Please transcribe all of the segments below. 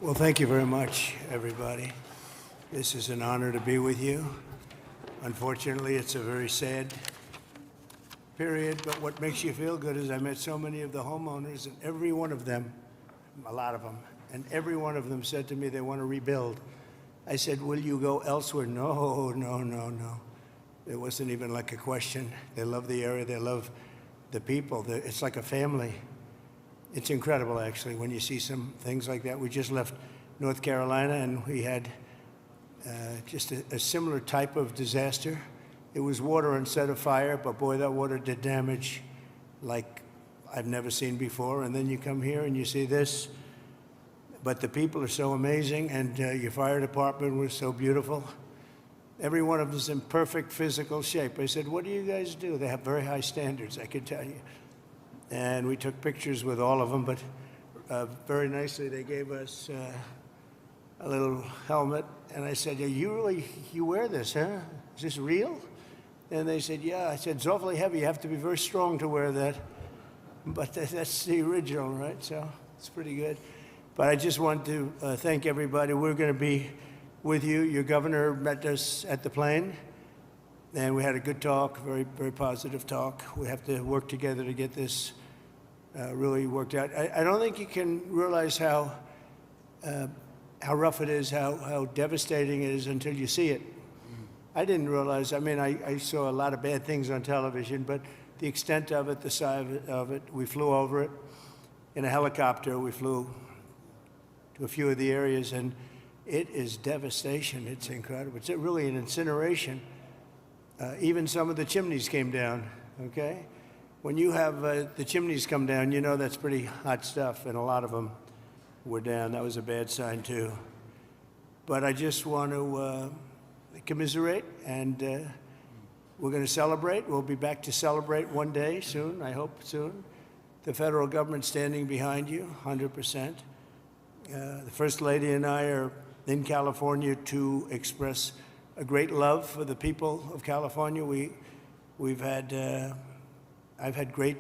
Well, thank you very much, everybody. This is an honor to be with you. Unfortunately, it's a very sad period, but what makes you feel good is I met so many of the homeowners, and every one of them, a lot of them, and every one of them said to me they want to rebuild. I said, will you go elsewhere? No, no, no, no. It wasn't even like a question. They love the area. They love the people. It's like a family. It's incredible, actually, when you see some things like that. We just left North Carolina, and we had just a similar type of disaster. It was water instead of fire, but boy, that water did damage like I've never seen before. And then you come here and you see this. But the people are so amazing, and your fire department was so beautiful. Every one of them is in perfect physical shape. I said, what do you guys do? They have very high standards, I can tell you. And we took pictures with all of them, but very nicely they gave us a little helmet. And I said, you wear this, huh? Is this real? And they said, yeah. I said, it's awfully heavy. You have to be very strong to wear that. But that's the original, right? So it's pretty good. But I just want to thank everybody. We're going to be with you. Your governor met us at the plane, and we had a good talk, very, very positive talk. We have to work together to get this really worked out. I don't think you can realize how rough it is, how devastating it is until you see it. I didn't realize. I mean, I saw a lot of bad things on television, but the extent of it, the size of it, we flew over it in a helicopter. We flew to a few of the areas, and it is devastation. It's incredible. It's really an incineration. Even some of the chimneys came down, okay? When you have the chimneys come down, you know that's pretty hot stuff, and a lot of them were down. That was a bad sign, too. But I just want to commiserate, and we're going to celebrate. We'll be back to celebrate one day soon, I hope soon. The federal government standing behind you, 100%. The First Lady and I are in California to express a great love for the people of California. I've had great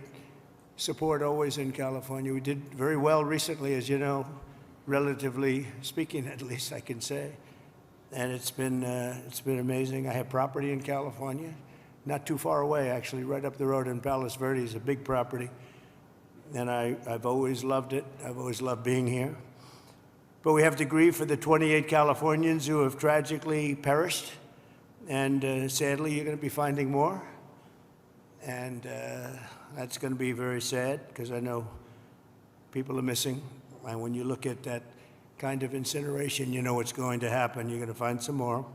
support always in California. We did very well recently, as you know, relatively speaking, at least I can say. And it's been amazing. I have property in California, not too far away, actually, right up the road in Palos Verdes, a big property. And I've always loved it. I've always loved being here. But we have to grieve for the 28 Californians who have tragically perished. And sadly, you're going to be finding more. And that's going to be very sad, because I know people are missing. And when you look at that kind of incineration, you know what's going to happen. You're going to find some more.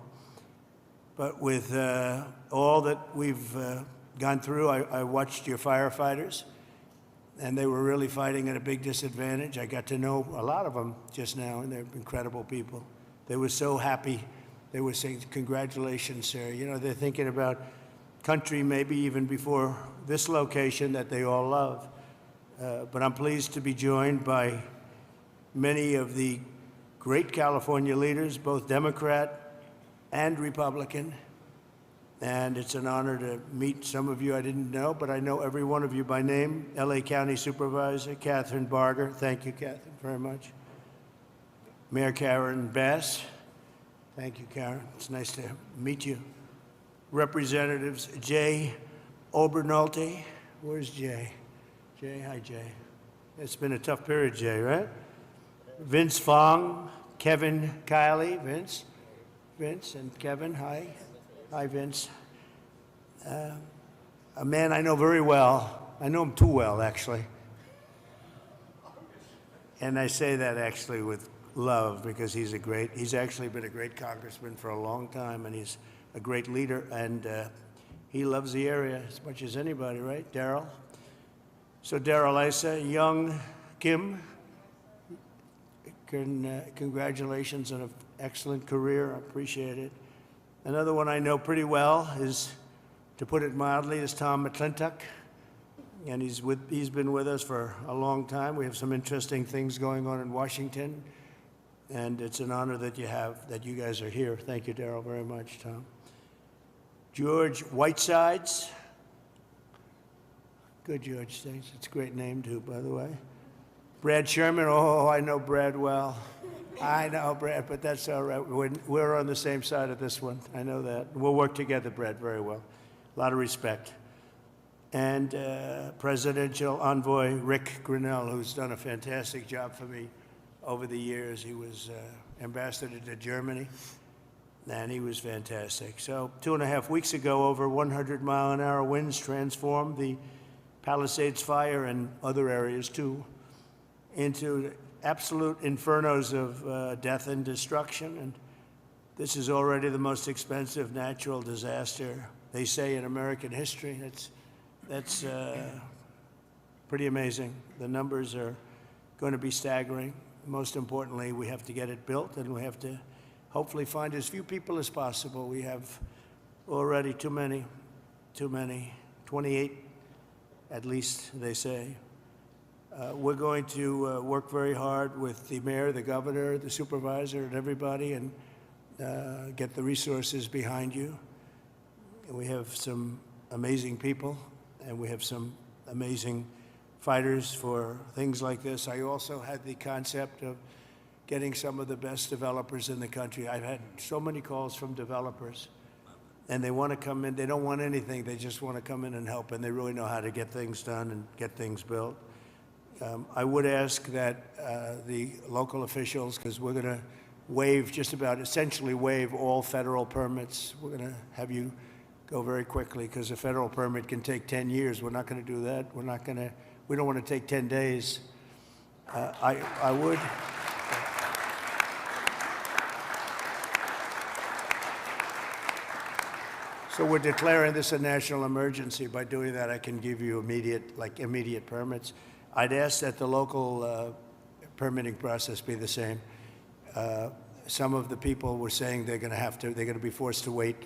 But with all that we've gone through, I watched your firefighters. And they were really fighting at a big disadvantage. I got to know a lot of them just now, and they're incredible people. They were so happy. They were saying, congratulations, sir. You know, they're thinking about country maybe even before this location that they all love. But I'm pleased to be joined by many of the great California leaders, both Democrat and Republican. And it's an honor to meet some of you I didn't know, but I know every one of you by name. LA County Supervisor Catherine Barger. Thank you, Catherine, very much. Mayor Karen Bass. Thank you, Karen. It's nice to meet you. Representatives Jay Obernolte. Where's Jay? Jay, hi, Jay. It's been a tough period, Jay, right? Vince Fong, Kevin Kiley, Vince and Kevin, hi. Hi, Vince. A man I know very well. I know him too well, actually. And I say that actually with love, because he's actually been a great congressman for a long time, and he's a great leader, and he loves the area as much as anybody, right, Daryl? So Daryl Issa, young Kim, congratulations on an excellent career. I appreciate it. Another one I know pretty well is, to put it mildly, is Tom McClintock. And he's been with us for a long time. We have some interesting things going on in Washington. And it's an honor that you guys are here. Thank you, Daryl, very much, Tom. George Whitesides. Good, George, thanks. It's a great name, too, by the way. Brad Sherman. Oh, I know Brad well. I know, Brad, but that's all right. We're on the same side of this one. I know that. We'll work together, Brad, very well. A lot of respect. And Presidential Envoy Rick Grinnell, who's done a fantastic job for me over the years. He was ambassador to Germany, and he was fantastic. So 2.5 weeks ago, over 100-mile-an-hour winds transformed the Palisades fire and other areas, too, into absolute infernos of death and destruction. And this is already the most expensive natural disaster, they say, in American history. That's pretty amazing. The numbers are going to be staggering. Most importantly, we have to get it built, and we have to hopefully find as few people as possible. We have already too many, 28 at least, they say. We're going to work very hard with the mayor, the governor, the supervisor, and everybody, and get the resources behind you. We have some amazing people, and we have some amazing fighters for things like this. I also had the concept of getting some of the best developers in the country. I've had so many calls from developers, and they want to come in. They don't want anything. They just want to come in and help, and they really know how to get things done and get things built. I would ask that the local officials, because we're going to waive, just about essentially waive all federal permits. We're going to have you go very quickly, because a federal permit can take 10 years. We're not going to do that. We don't want to take 10 days. I would. So we're declaring this a national emergency. By doing that, I can give you immediate permits. I'd ask that the local permitting process be the same. Some of the people were saying they're going to be forced to wait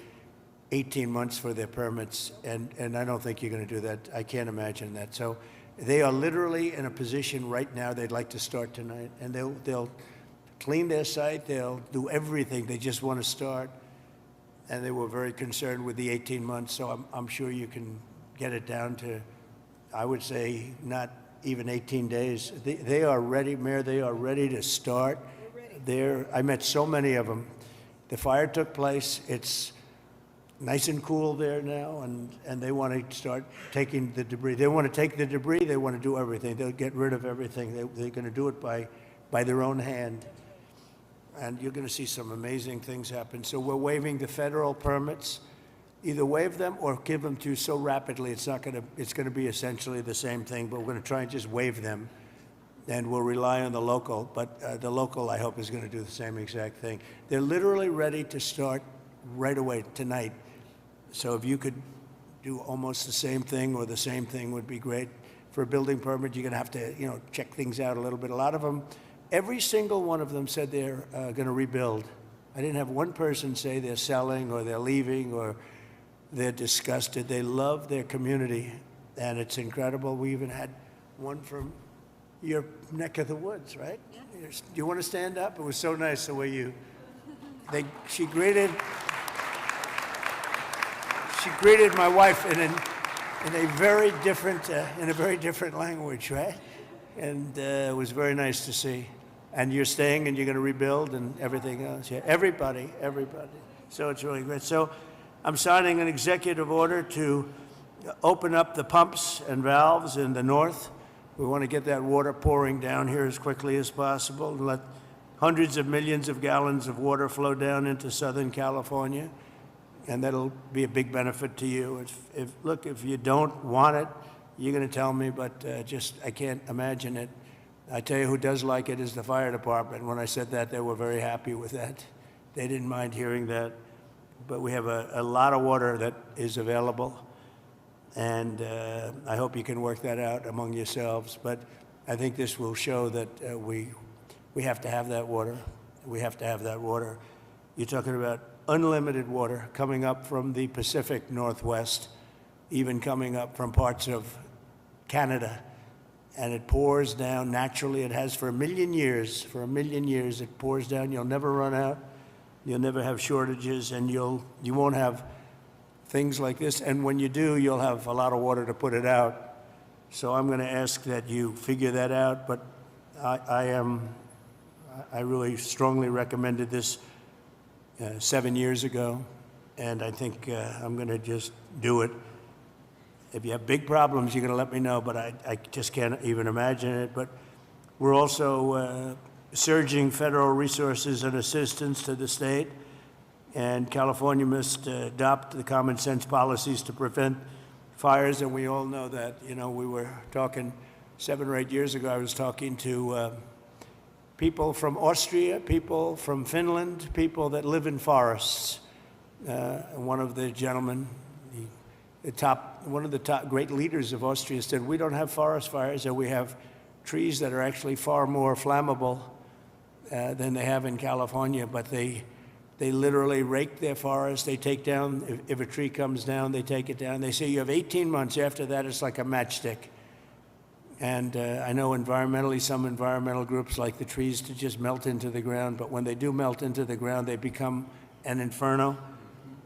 18 months for their permits, and I don't think you're going to do that. I can't imagine that. So they are literally in a position right now they'd like to start tonight, and they'll clean their site, they'll do everything. They just want to start, and they were very concerned with the 18 months, so I'm sure you can get it down to, I would say, not even 18 days. They are ready, Mayor, they are ready to start. I met so many of them. The fire took place. It's nice and cool there now, and they want to start taking the debris. They want to take the debris. They want to do everything. They'll get rid of everything. They're going to do it by their own hand. And you're going to see some amazing things happen. So we're waiving the federal permits. Either waive them or give them to you so rapidly it's going to be essentially the same thing, but we're going to try and just waive them, and we'll rely on the local. But the local, I hope, is going to do the same exact thing. They're literally ready to start right away tonight. So if you could do almost the same thing or the same thing would be great. For a building permit, you're going to have to, check things out a little bit. A lot of them, every single one of them said they're going to rebuild. I didn't have one person say they're selling or they're leaving or they're disgusted. They love their community, and it's incredible. We even had one from your neck of the woods, right? Yeah. Do you want to stand up? It was so nice the way she greeted my wife in a very different language, right? And it was very nice to see. And you're staying, and you're going to rebuild, and everything else. Yeah, everybody. So it's really great. So I'm signing an executive order to open up the pumps and valves in the north. We want to get that water pouring down here as quickly as possible and let hundreds of millions of gallons of water flow down into Southern California. And that'll be a big benefit to you. If you don't want it, you're going to tell me, but I can't imagine it. I tell you who does like it is the fire department. When I said that, they were very happy with that. They didn't mind hearing that. But we have a lot of water that is available, and I hope you can work that out among yourselves. But I think this will show that we have to have that water. We have to have that water. You're talking about unlimited water coming up from the Pacific Northwest, even coming up from parts of Canada, and it pours down naturally. It has for a million years. For a million years, it pours down. You'll never run out. You'll never have shortages, and you won't have things like this. And when you do, you'll have a lot of water to put it out. So I'm going to ask that you figure that out. But I I really strongly recommended this 7 years ago, and I think I'm going to just do it. If you have big problems, you're going to let me know, but I just can't even imagine it. But we're also surging federal resources and assistance to the state, and California must adopt the common sense policies to prevent fires, and we all know that. You know, we were talking 7 or 8 years ago, I was talking to people from Austria, people from Finland, people that live in forests. And one of the gentlemen, one of the top great leaders of Austria said, we don't have forest fires, and we have trees that are actually far more flammable than they have in California, but they literally rake their forests. They take down, if a tree comes down, they take it down. They say you have 18 months. After that, it's like a matchstick. And I know environmentally, some environmental groups like the trees to just melt into the ground, but when they do melt into the ground, they become an inferno.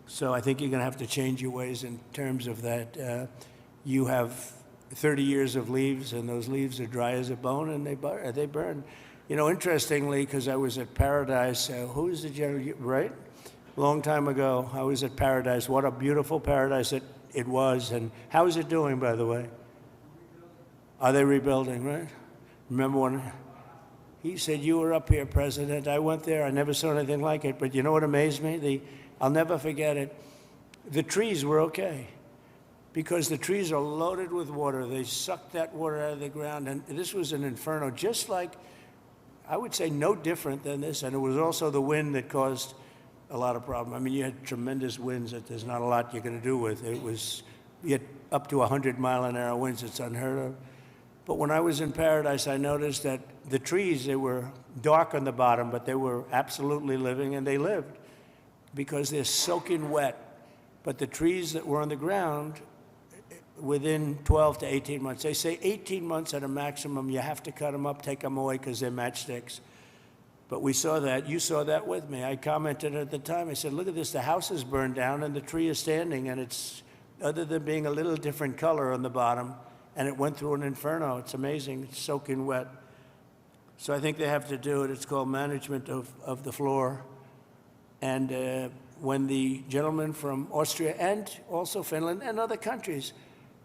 So I think you're going to have to change your ways in terms of that. You have 30 years of leaves, and those leaves are dry as a bone, and they burn. You know, interestingly, because I was at Paradise, who is the general, right? A long time ago, I was at Paradise. What a beautiful paradise it was. And how is it doing, by the way? Are they rebuilding, right? Remember when he said, you were up here, President. I went there. I never saw anything like it. But you know what amazed me? I'll never forget it. The trees were okay, because the trees are loaded with water. They sucked that water out of the ground. And this was an inferno, just like, I would say no different than this. And it was also the wind that caused a lot of problem. I mean, you had tremendous winds that there's not a lot you're going to do with. You had up to 100-mile-an-hour winds. It's unheard of. But when I was in Paradise, I noticed that the trees, they were dark on the bottom, but they were absolutely living, and they lived because they're soaking wet. But the trees that were on the ground, within 12 to 18 months, they say 18 months at a maximum, you have to cut them up, take them away, because they're matchsticks. But we saw that. You saw that with me. I commented at the time. I said, look at this. The house is burned down, and the tree is standing, and it's, other than being a little different color on the bottom, and it went through an inferno. It's amazing. It's soaking wet. So I think they have to do it. It's called management of the floor. And when the gentleman from Austria and also Finland and other countries,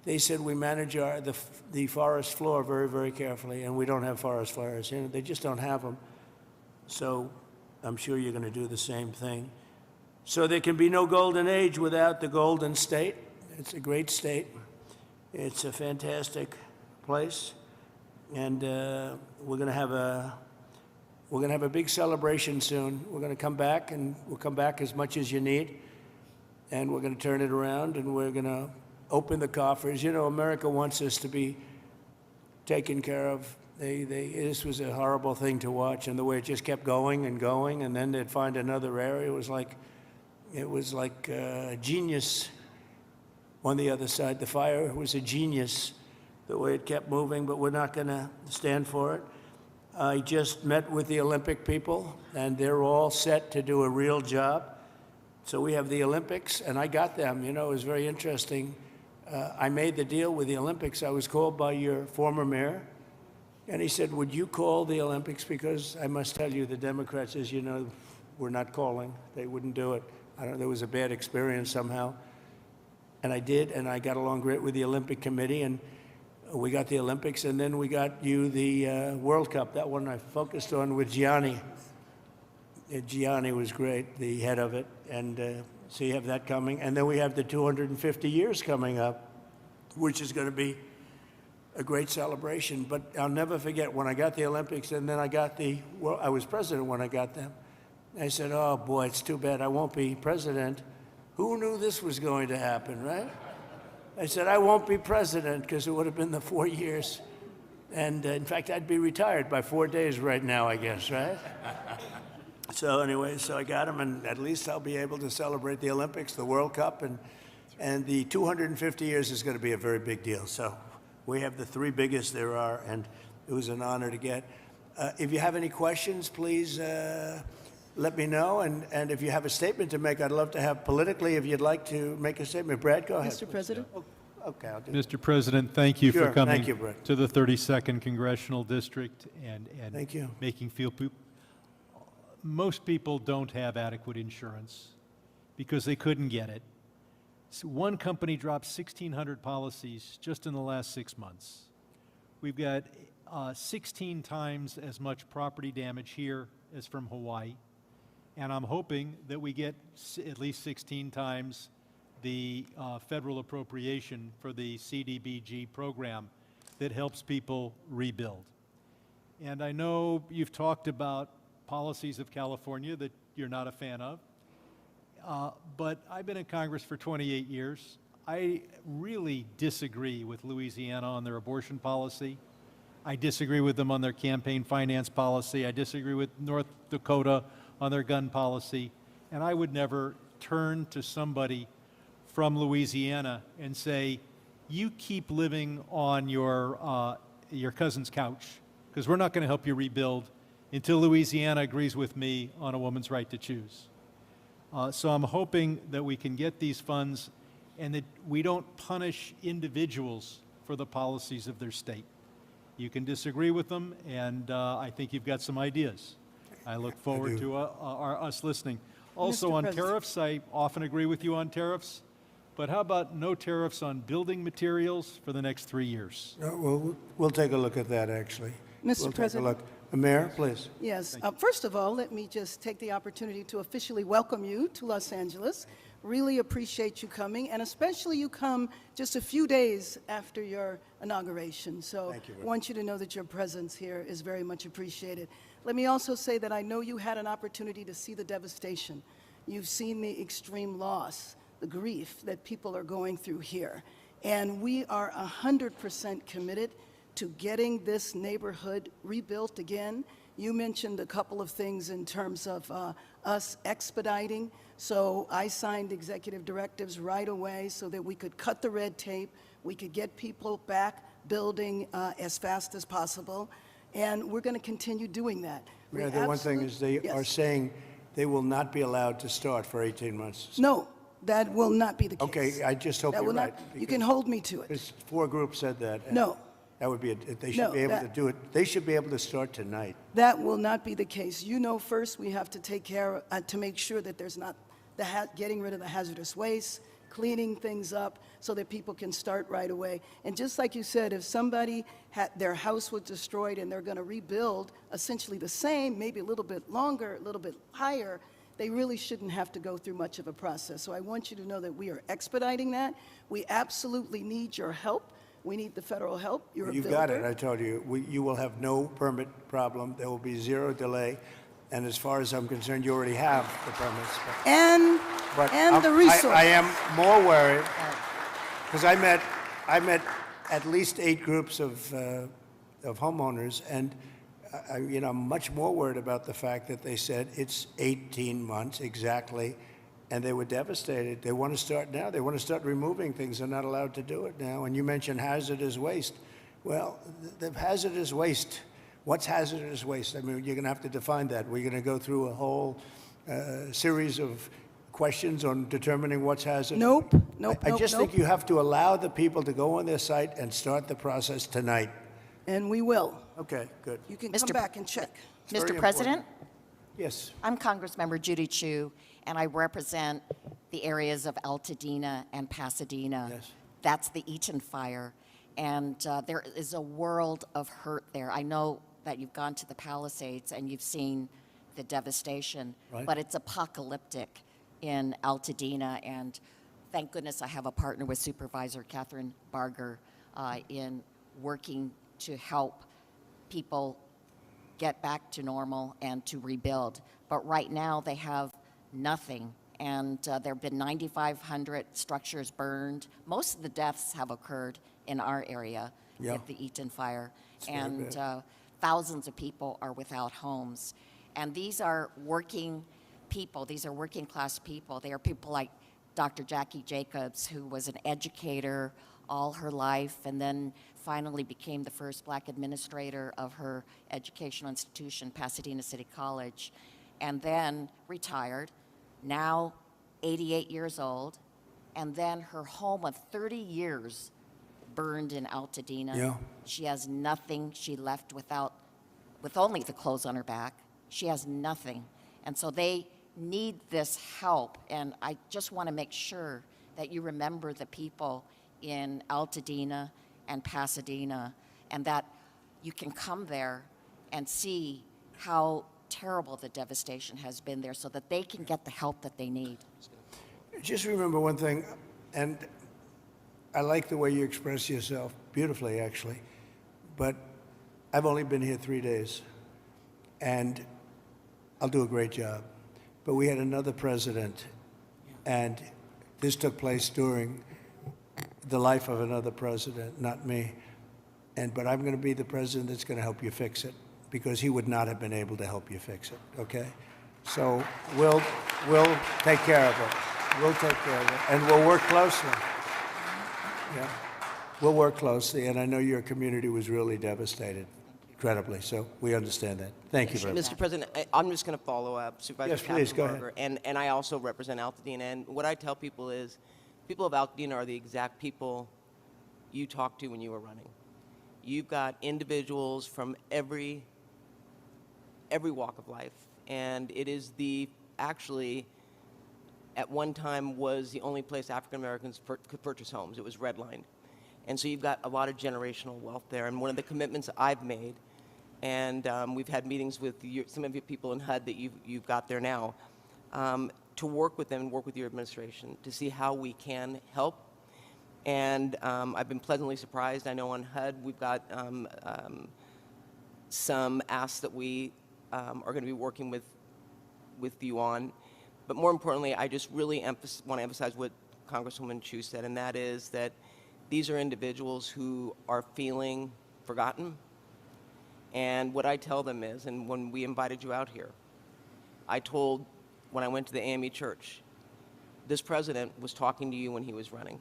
they said we manage the forest floor very, very carefully, and we don't have forest fires. You know, they just don't have them. So I'm sure you're going to do the same thing. So there can be no golden age without the Golden State. It's a great state. It's a fantastic place, and we're going to have a big celebration soon. We're going to come back, and we'll come back as much as you need, and we're going to turn it around, and we're going to open the coffers. You know, America wants us to be taken care of. This was a horrible thing to watch, and the way it just kept going and going, and then they'd find another area. It was like genius. On the other side, the fire was a genius, the way it kept moving, but we're not going to stand for it. I just met with the Olympic people, and they're all set to do a real job. So we have the Olympics, and I got them. You know, it was very interesting. I made the deal with the Olympics. I was called by your former mayor, and he said, would you call the Olympics? Because I must tell you, the Democrats, as you know, were not calling. They wouldn't do it. I don't know, there was a bad experience somehow. And I did, and I got along great with the Olympic Committee, and we got the Olympics, and then we got you the World Cup. That one I focused on with Gianni. Gianni was great, the head of it, and so you have that coming. And then we have the 250 years coming up, which is going to be a great celebration. But I'll never forget when I got the Olympics, and then I was president when I got them. I said, oh boy, it's too bad I won't be president. Who knew this was going to happen, right? I said, I won't be president, because it would have been the 4 years. And in fact, I'd be retired by 4 days right now, I guess, right? So anyway, so I got him, and at least I'll be able to celebrate the Olympics, the World Cup, and the 250 years is going to be a very big deal. So we have the 3 biggest there are, and it was an honor to get. If you have any questions, please let me know, and if you have a statement to make, I'd love to have politically, if you'd like to make a statement. Brad, go ahead. Mr. President? Okay, I'll do Mr. President, thank you Sure, for coming thank you, Brett. to the 32nd Congressional District and Thank you. making most people don't have adequate insurance because they couldn't get it. So one company dropped 1,600 policies just in the last 6 months. We've got 16 times as much property damage here as from Hawaii. And I'm hoping that we get at least 16 times the federal appropriation for the CDBG program that helps people rebuild. And I know you've talked about policies of California that you're not a fan of, but I've been in Congress for 28 years. I really disagree with Louisiana on their abortion policy. I disagree with them on their campaign finance policy. I disagree with North Dakota on their gun policy. And I would never turn to somebody from Louisiana and say, you keep living on your cousin's couch, because we're not going to help you rebuild until Louisiana agrees with me on a woman's right to choose. So I'm hoping that we can get these funds and that we don't punish individuals for the policies of their state. You can disagree with them, and I think you've got some ideas. I look forward to us listening. Also, on tariffs, I often agree with you on tariffs, but how about no tariffs on building materials for the next 3 years? Well, we'll take a look at that, actually. Mr. President. We'll take a look. Mayor, please. Yes. First of all, let me just take the opportunity to officially welcome you to Los Angeles. Really appreciate you coming, and especially you come just a few days after your inauguration. So I want you to know that your presence here is very much appreciated. Let me also say that I know you had an opportunity to see the devastation. You've seen the extreme loss, the grief that people are going through here. And we are 100% committed to getting this neighborhood rebuilt again. You mentioned a couple of things in terms of us expediting. So I signed executive directives right away so that we could cut the red tape, we could get people back building as fast as possible, and we're going to continue doing that. Mayor, the one thing is they are saying they will not be allowed to start for 18 months. No, that will not be the case. Okay, I just hope you're right. You can hold me to it. There's 4 groups said that. No. That would be, they should be able to do it. They should be able to start tonight. That will not be the case. You know, first we have to take care to make sure that there's not getting rid of the hazardous waste, cleaning things up so that people can start right away. And just like you said, if somebody had their house was destroyed and they're going to rebuild essentially the same, maybe a little bit longer, a little bit higher, they really shouldn't have to go through much of a process. So I want you to know that we are expediting that. We absolutely need your help. We need the federal help. You're a builder. You've got it, I told you. You will have no permit problem. There will be 0 delay. And as far as I'm concerned, you already have the permits. And the resources. I am more worried because I met at least 8 groups of homeowners, and I'm much more worried about the fact that they said it's 18 months exactly, and they were devastated. They want to start now. They want to start removing things. They're not allowed to do it now. And you mentioned hazardous waste. Well, the hazardous waste. What's hazardous waste? I mean, you're going to have to define that. We're going to go through a whole series of questions on determining what's hazardous. Nope. I just think you have to allow the people to go on their site and start the process tonight. And we will. Okay, good. You can come back and check. Mr. President? Yes. I'm Congressmember Judy Chu, and I represent the areas of Altadena and Pasadena. Yes. That's the Eaton fire. And there is a world of hurt there. I know that you've gone to the Palisades and you've seen the devastation, right, but it's apocalyptic in Altadena. And thank goodness I have a partner with Supervisor Catherine Barger in working to help people get back to normal and to rebuild. But right now they have nothing. And there have been 9,500 structures burned. Most of the deaths have occurred in our area with the Eaton fire. And thousands of people are without homes. And these are working people. These are working class people. They are people like Dr. Jackie Jacobs, who was an educator all her life and then finally became the first Black administrator of her educational institution, Pasadena City College, and then retired, now 88 years old, and then her home of 30 years burned in Altadena. Yeah. She has nothing. She left with only the clothes on her back. She has nothing. And so they need this help. And I just want to make sure that you remember the people in Altadena and Pasadena, and that you can come there and see how terrible the devastation has been there so that they can get the help that they need. Just remember one thing, and I like the way you express yourself, beautifully actually, but I've only been here 3 days, and I'll do a great job. But we had another president, and this took place during the life of another president, not me. But I'm going to be the president that's going to help you fix it, because he would not have been able to help you fix it, okay? So we'll take care of it. We'll take care of it, and we'll work closely. Yeah, we'll work closely, and I know your community was really devastated, incredibly, so we understand that. Thank you very much. Mr. President, I'm just going to follow up. Supervisor Yes, please, go Katzenberger, and I also represent Altadena, and what I tell people is, people of Altadena are the exact people you talked to when you were running. You've got individuals from every walk of life, and it is actually, at one time, was the only place African Americans could purchase homes. It was redlined. And so you've got a lot of generational wealth there. And one of the commitments I've made, and we've had meetings with some of your people in HUD that you've got there now, to work with them and work with your administration to see how we can help. And I've been pleasantly surprised. I know on HUD we've got some asks that we are going to be working with you on. But more importantly, I just really want to emphasize what Congresswoman Chu said, and that is that these are individuals who are feeling forgotten. And what I tell them is, and when we invited you out here, I told, when I went to the AME church, this president was talking to you when he was running.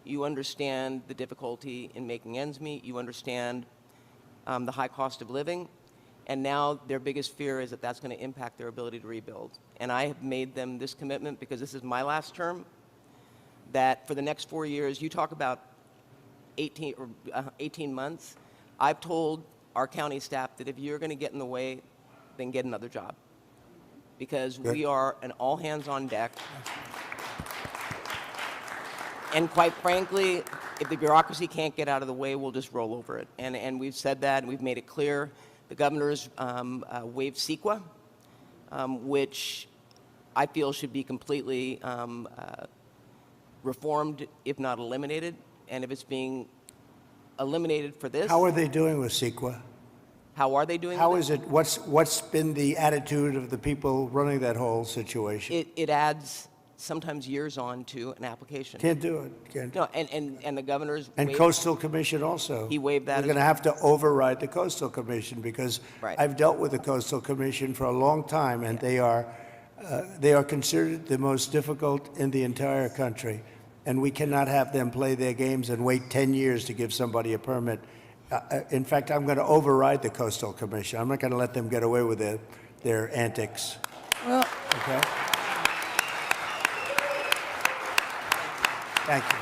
You understand the difficulty in making ends meet. You understand the high cost of living. And now their biggest fear is that that's going to impact their ability to rebuild. And I have made them this commitment, because this is my last term, that for the next 4 years, you talk about 18 months, I've told our county staff that if you're going to get in the way, then get another job. Because we are an all hands on deck. And quite frankly, if the bureaucracy can't get out of the way, we'll just roll over it. And we've said that, and we've made it clear. The governor's waived CEQA, which I feel should be completely reformed, if not eliminated. And if it's being eliminated for this, How are they doing with CEQA? how are they doing How with is it, what's been the attitude of the people running that whole situation? it adds sometimes years on to an application. Can't do it, can't. No, and the governor's And waived- Coastal Commission also. He waived that We're as going to have to override the Coastal Commission, because Right. I've dealt with the Coastal Commission for a long time, and they are considered the most difficult in the entire country. And we cannot have them play their games and wait 10 years to give somebody a permit. In fact, I'm going to override the Coastal Commission. I'm not going to let them get away with their antics. Well, Okay? Thank you.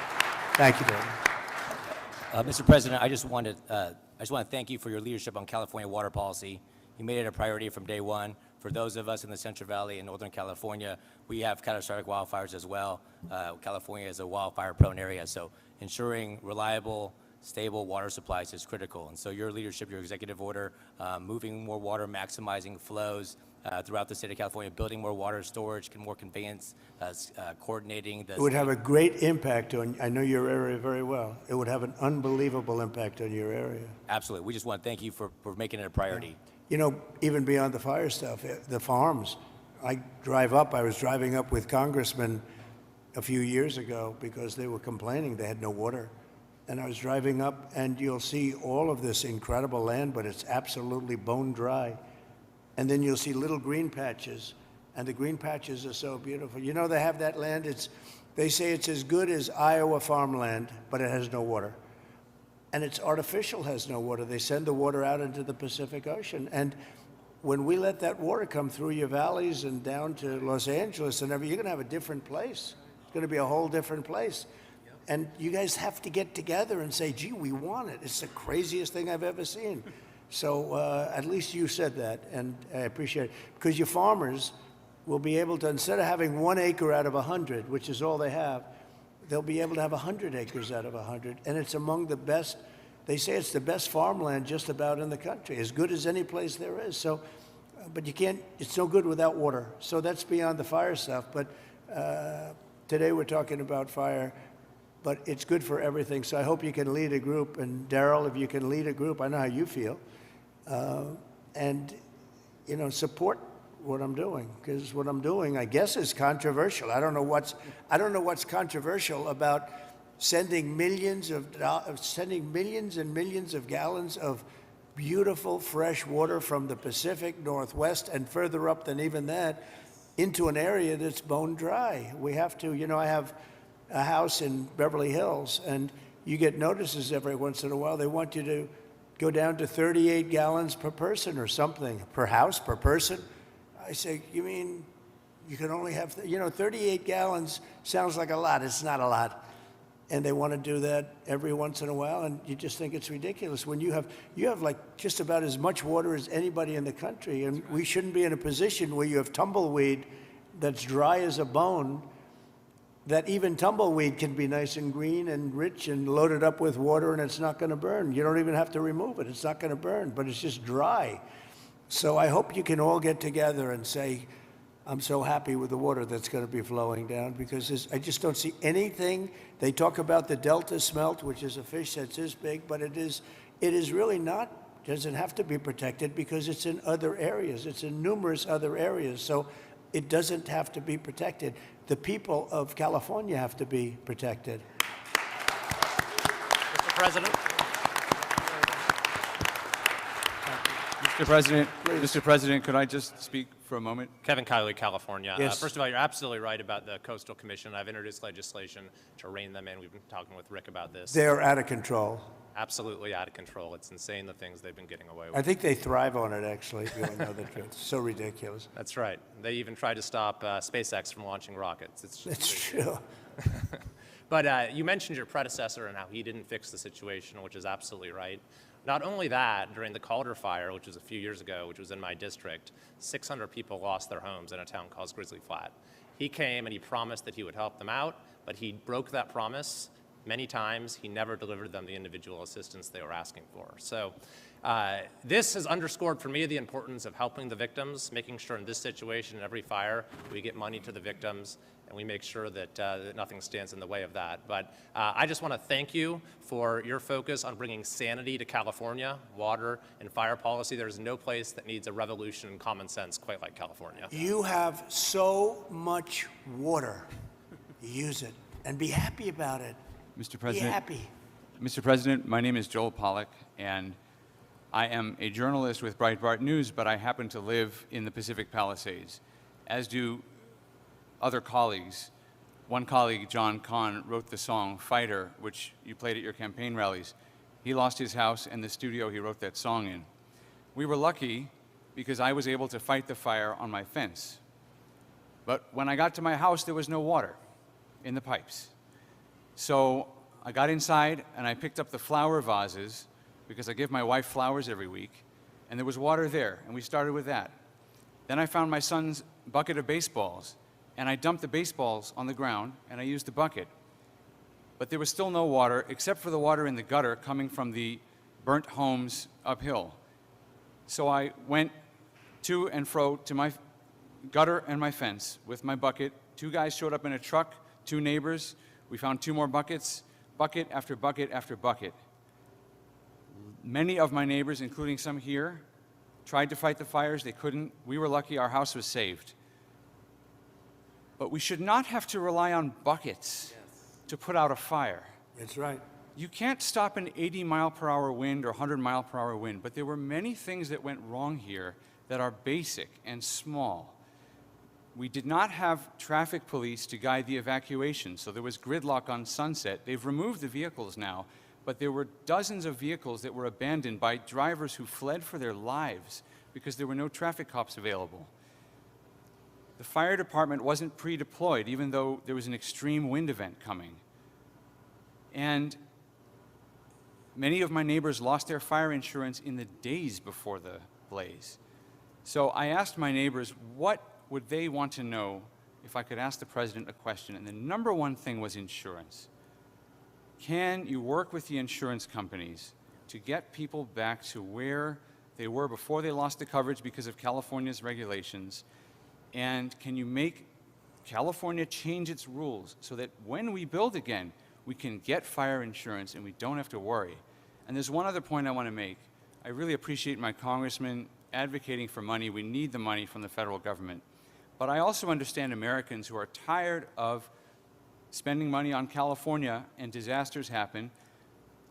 Thank you, David. Mr. President, I just want to thank you for your leadership on California water policy. You made it a priority from day one. For those of us in the Central Valley and Northern California, we have catastrophic wildfires as well. California is a wildfire-prone area, so ensuring reliable, stable water supplies is critical. And so your leadership, your executive order, moving more water, maximizing flows throughout the state of California, building more water storage, more conveyance, coordinating the... It would have a great impact on, I know your area very well. It would have an unbelievable impact on your area. Absolutely. We just want to thank you for making it a priority. You know, even beyond the fire stuff, the farms. I was driving up with congressmen a few years ago because they were complaining they had no water. And I was driving up, and you'll see all of this incredible land, but it's absolutely bone dry. And then you'll see little green patches, and the green patches are so beautiful. You know, they have that land, they say it's as good as Iowa farmland, but it has no water. And it's artificial, has no water. They send the water out into the Pacific Ocean. And when we let that water come through your valleys and down to Los Angeles and everything, you're going to have a different place. It's going to be a whole different place. And you guys have to get together and say, gee, we want it. It's the craziest thing I've ever seen. So at least you said that, and I appreciate it. Because your farmers will be able to, instead of having 1 acre out of 100, which is all they have, they'll be able to have 100 acres out of 100. And it's among the best, they say it's the best farmland just about in the country, as good as any place there is. So, but you can't, it's no good without water. So that's beyond the fire stuff. But today we're talking about fire, but it's good for everything. So I hope you can lead a group. And Darrell, if you can lead a group, I know how you feel. And, you know, support what I'm doing, because what I'm doing, I guess, is controversial. I don't know what's controversial about sending millions and millions of gallons of beautiful fresh water from the Pacific Northwest and further up than even that into an area that's bone dry. We have to, you know, I have a house in Beverly Hills, and you get notices every once in a while. They want you to go down to 38 gallons per person or something, per house, per person. I say, you mean you can only have, 38 gallons sounds like a lot. It's not a lot. And they want to do that every once in a while, and you just think it's ridiculous. When you have like just about as much water as anybody in the country, and we shouldn't be in a position where you have tumbleweed that's dry as a bone, that even tumbleweed can be nice and green and rich and loaded up with water, and it's not going to burn. You don't even have to remove it. It's not going to burn, but it's just dry. So I hope you can all get together and say, I'm so happy with the water that's going to be flowing down, because I just don't see anything. They talk about the Delta smelt, which is a fish that's this big, but it is really not, doesn't have to be protected because it's in other areas. It's in numerous other areas. So it doesn't have to be protected. The people of California have to be protected. Mr. President, could I just speak for a moment? Kevin Kiley, California. Yes. First of all, you're absolutely right about the Coastal Commission. I've introduced legislation to rein them in. We've been talking with Rick about this. They're out of control. Absolutely out of control. It's insane the things they've been getting away I with. think they thrive on it, actually, if you want to know the truth. It's so ridiculous. That's right. They even tried to stop SpaceX from launching rockets. That's true. But you mentioned your predecessor and how he didn't fix the situation, which is absolutely right. Not only that, during the Calder fire, which was a few years ago, which was in my district, 600 people lost their homes in a town called Grizzly Flat. He came and he promised that he would help them out, but he broke that promise many times. He never delivered them the individual assistance they were asking for. So this has underscored for me the importance of helping the victims, making sure in this situation, in every fire, we get money to the victims, and we make sure that, that nothing stands in the way of that. But I just want to thank you for your focus on bringing sanity to California, water and fire policy. There's no place that needs a revolution in common sense quite like California. You have so much water. Use it and be happy about it. Mr. President, Be happy. Mr. President, my name is Joel Pollack, and I am a journalist with Breitbart News, but I happen to live in the Pacific Palisades, as do other colleagues. One colleague, John Kahn, wrote the song Fighter, which you played at your campaign rallies. He lost his house and the studio he wrote that song in. We were lucky because I was able to fight the fire on my fence. But when I got to my house, there was no water in the pipes. So I got inside and I picked up the flower vases, because I give my wife flowers every week, and there was water there, and we started with that. Then I found my son's bucket of baseballs, and I dumped the baseballs on the ground, and I used the bucket. But there was still no water, except for the water in the gutter coming from the burnt homes uphill. So I went to and fro to my gutter and my fence with my bucket. 2 guys showed up in a truck, 2 neighbors. We found 2 more buckets, bucket after bucket after bucket. Many of my neighbors, including some here, tried to fight the fires. They couldn't. We were lucky our house was saved. But we should not have to rely on buckets to put out a fire. That's right. You can't stop an 80-mile-per-hour wind or 100-mile-per-hour wind, but there were many things that went wrong here that are basic and small. We did not have traffic police to guide the evacuation, so there was gridlock on Sunset. They've removed the vehicles now, but there were dozens of vehicles that were abandoned by drivers who fled for their lives because there were no traffic cops available. The fire department wasn't pre-deployed, even though there was an extreme wind event coming. And many of my neighbors lost their fire insurance in the days before the blaze. So I asked my neighbors what would they want to know if I could ask the president a question, and the number one thing was insurance. Can you work with the insurance companies to get people back to where they were before they lost the coverage because of California's regulations? And can you make California change its rules so that when we build again, we can get fire insurance and we don't have to worry? And there's one other point I want to make. I really appreciate my congressman advocating for money. We need the money from the federal government. But I also understand Americans who are tired of spending money on California and disasters happen,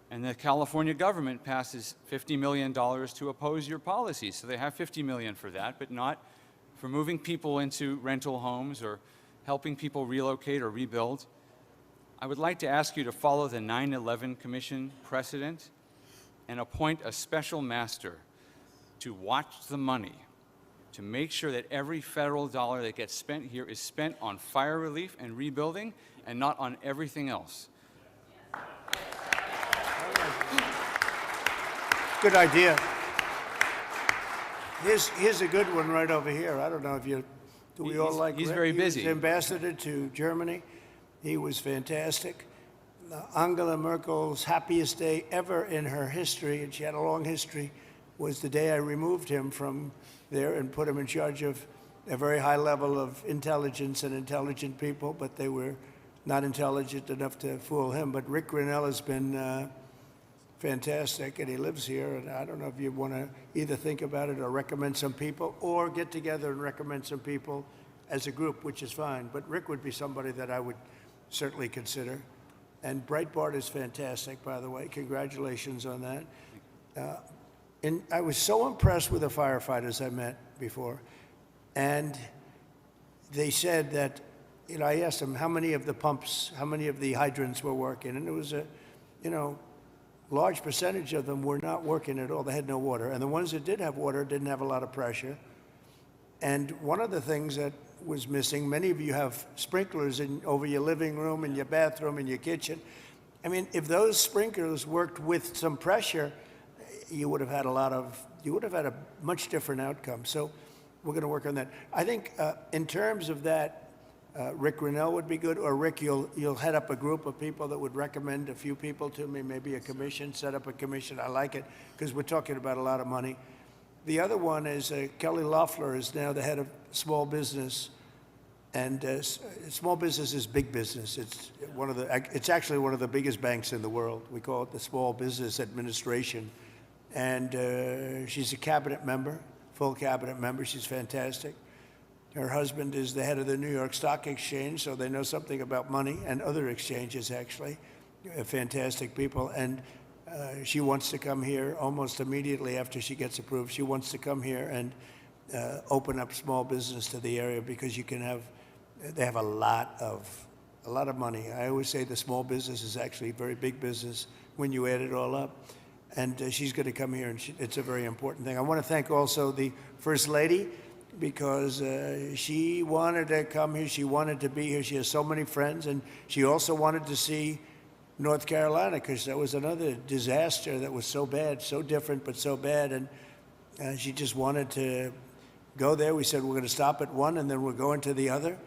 and the California government passes $50 million to oppose your policies. So they have $50 million for that, but not for moving people into rental homes or helping people relocate or rebuild. I would like to ask you to follow the 9/11 Commission precedent and appoint a special master to watch the money, to make sure that every federal dollar that gets spent here is spent on fire relief and rebuilding and not on everything else. Good idea. Here's a good one right over here. I don't know if you, do we all like Rick? He's very busy. He was ambassador to Germany. He was fantastic. Angela Merkel's happiest day ever in her history, and she had a long history, was the day I removed him from there and put him in charge of a very high level of intelligence and intelligent people, but they were not intelligent enough to fool him. But Rick Grinnell has been fantastic, and he lives here, and I don't know if you want to either think about it or recommend some people, or get together and recommend some people as a group, which is fine. But Rick would be somebody that I would certainly consider. And Breitbart is fantastic, by the way. Congratulations on that. And I was so impressed with the firefighters I met before. And they said that, I asked them how many of the pumps, how many of the hydrants were working. And it was a, large percentage of them were not working at all. They had no water. And the ones that did have water didn't have a lot of pressure. And one of the things that was missing, many of you have sprinklers over your living room and your bathroom and your kitchen. I mean, if those sprinklers worked with some pressure, you would have had a much different outcome. So we're going to work on that. I think in terms of that, Rick Grinnell would be good, or Rick, you'll head up a group of people that would recommend a few people to me, maybe a commission, set up a commission. I like it because we're talking about a lot of money. The other one is Kelly Loeffler is now the head of small business, and small business is big business. It's actually one of the biggest banks in the world. We call it the Small Business Administration, and she's a cabinet member, full cabinet member. She's fantastic. Her husband is the head of the New York Stock Exchange, so they know something about money, and other exchanges, actually. Fantastic people. And she wants to come here almost immediately after she gets approved. She wants to come here and open up small business to the area, because they have a lot of money. I always say the small business is actually a very big business when you add it all up. And she's going to come here, and it's a very important thing. I want to thank also the First Lady, because she wanted to come here. She wanted to be here. She has so many friends, and she also wanted to see North Carolina, because that was another disaster that was so bad, so different, but so bad. And she just wanted to go there. We said we're going to stop at one, and then we're going to the other.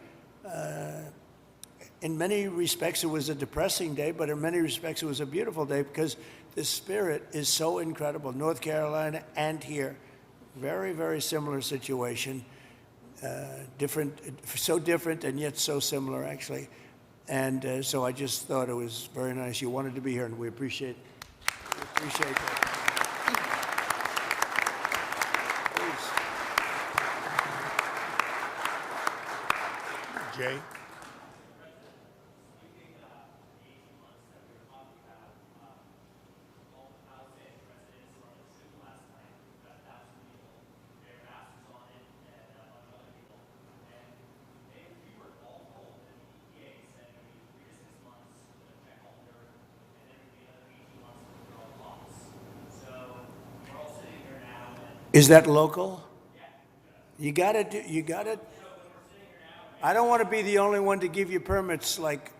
In many respects, it was a depressing day, but in many respects, it was a beautiful day, because the spirit is so incredible. North Carolina and here. Very, very similar situation. So different and yet so similar, actually. And so I just thought it was very nice. You wanted to be here, and we appreciate that. Please. Jay? Is that local? You gotta. I don't want to be the only one to give you permits like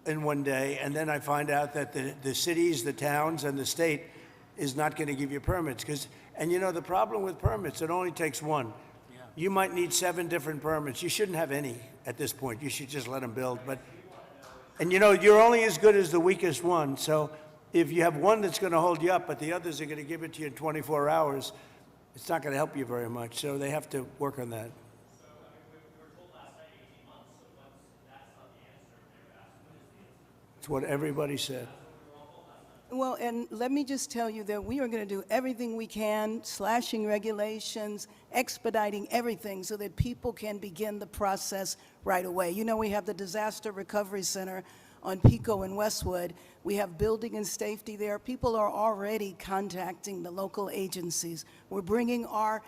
in one day, and then I find out that the cities, the towns, and the state is not going to give you permits. And you know, the problem with permits, it only takes one. You might need 7 different permits. You shouldn't have any at this point. You should just let them build. And you know, you're only as good as the weakest one. So if you have one that's going to hold you up, but the others are going to give it to you in 24 hours, it's not going to help you very much. So they have to work on that. It's what everybody said. Well, and let me just tell you that we are going to do everything we can, slashing regulations, expediting everything so that people can begin the process right away. You know, we have the Disaster Recovery Center on Pico and Westwood. We have building and safety there. People are already contacting the local agencies. We're bringing our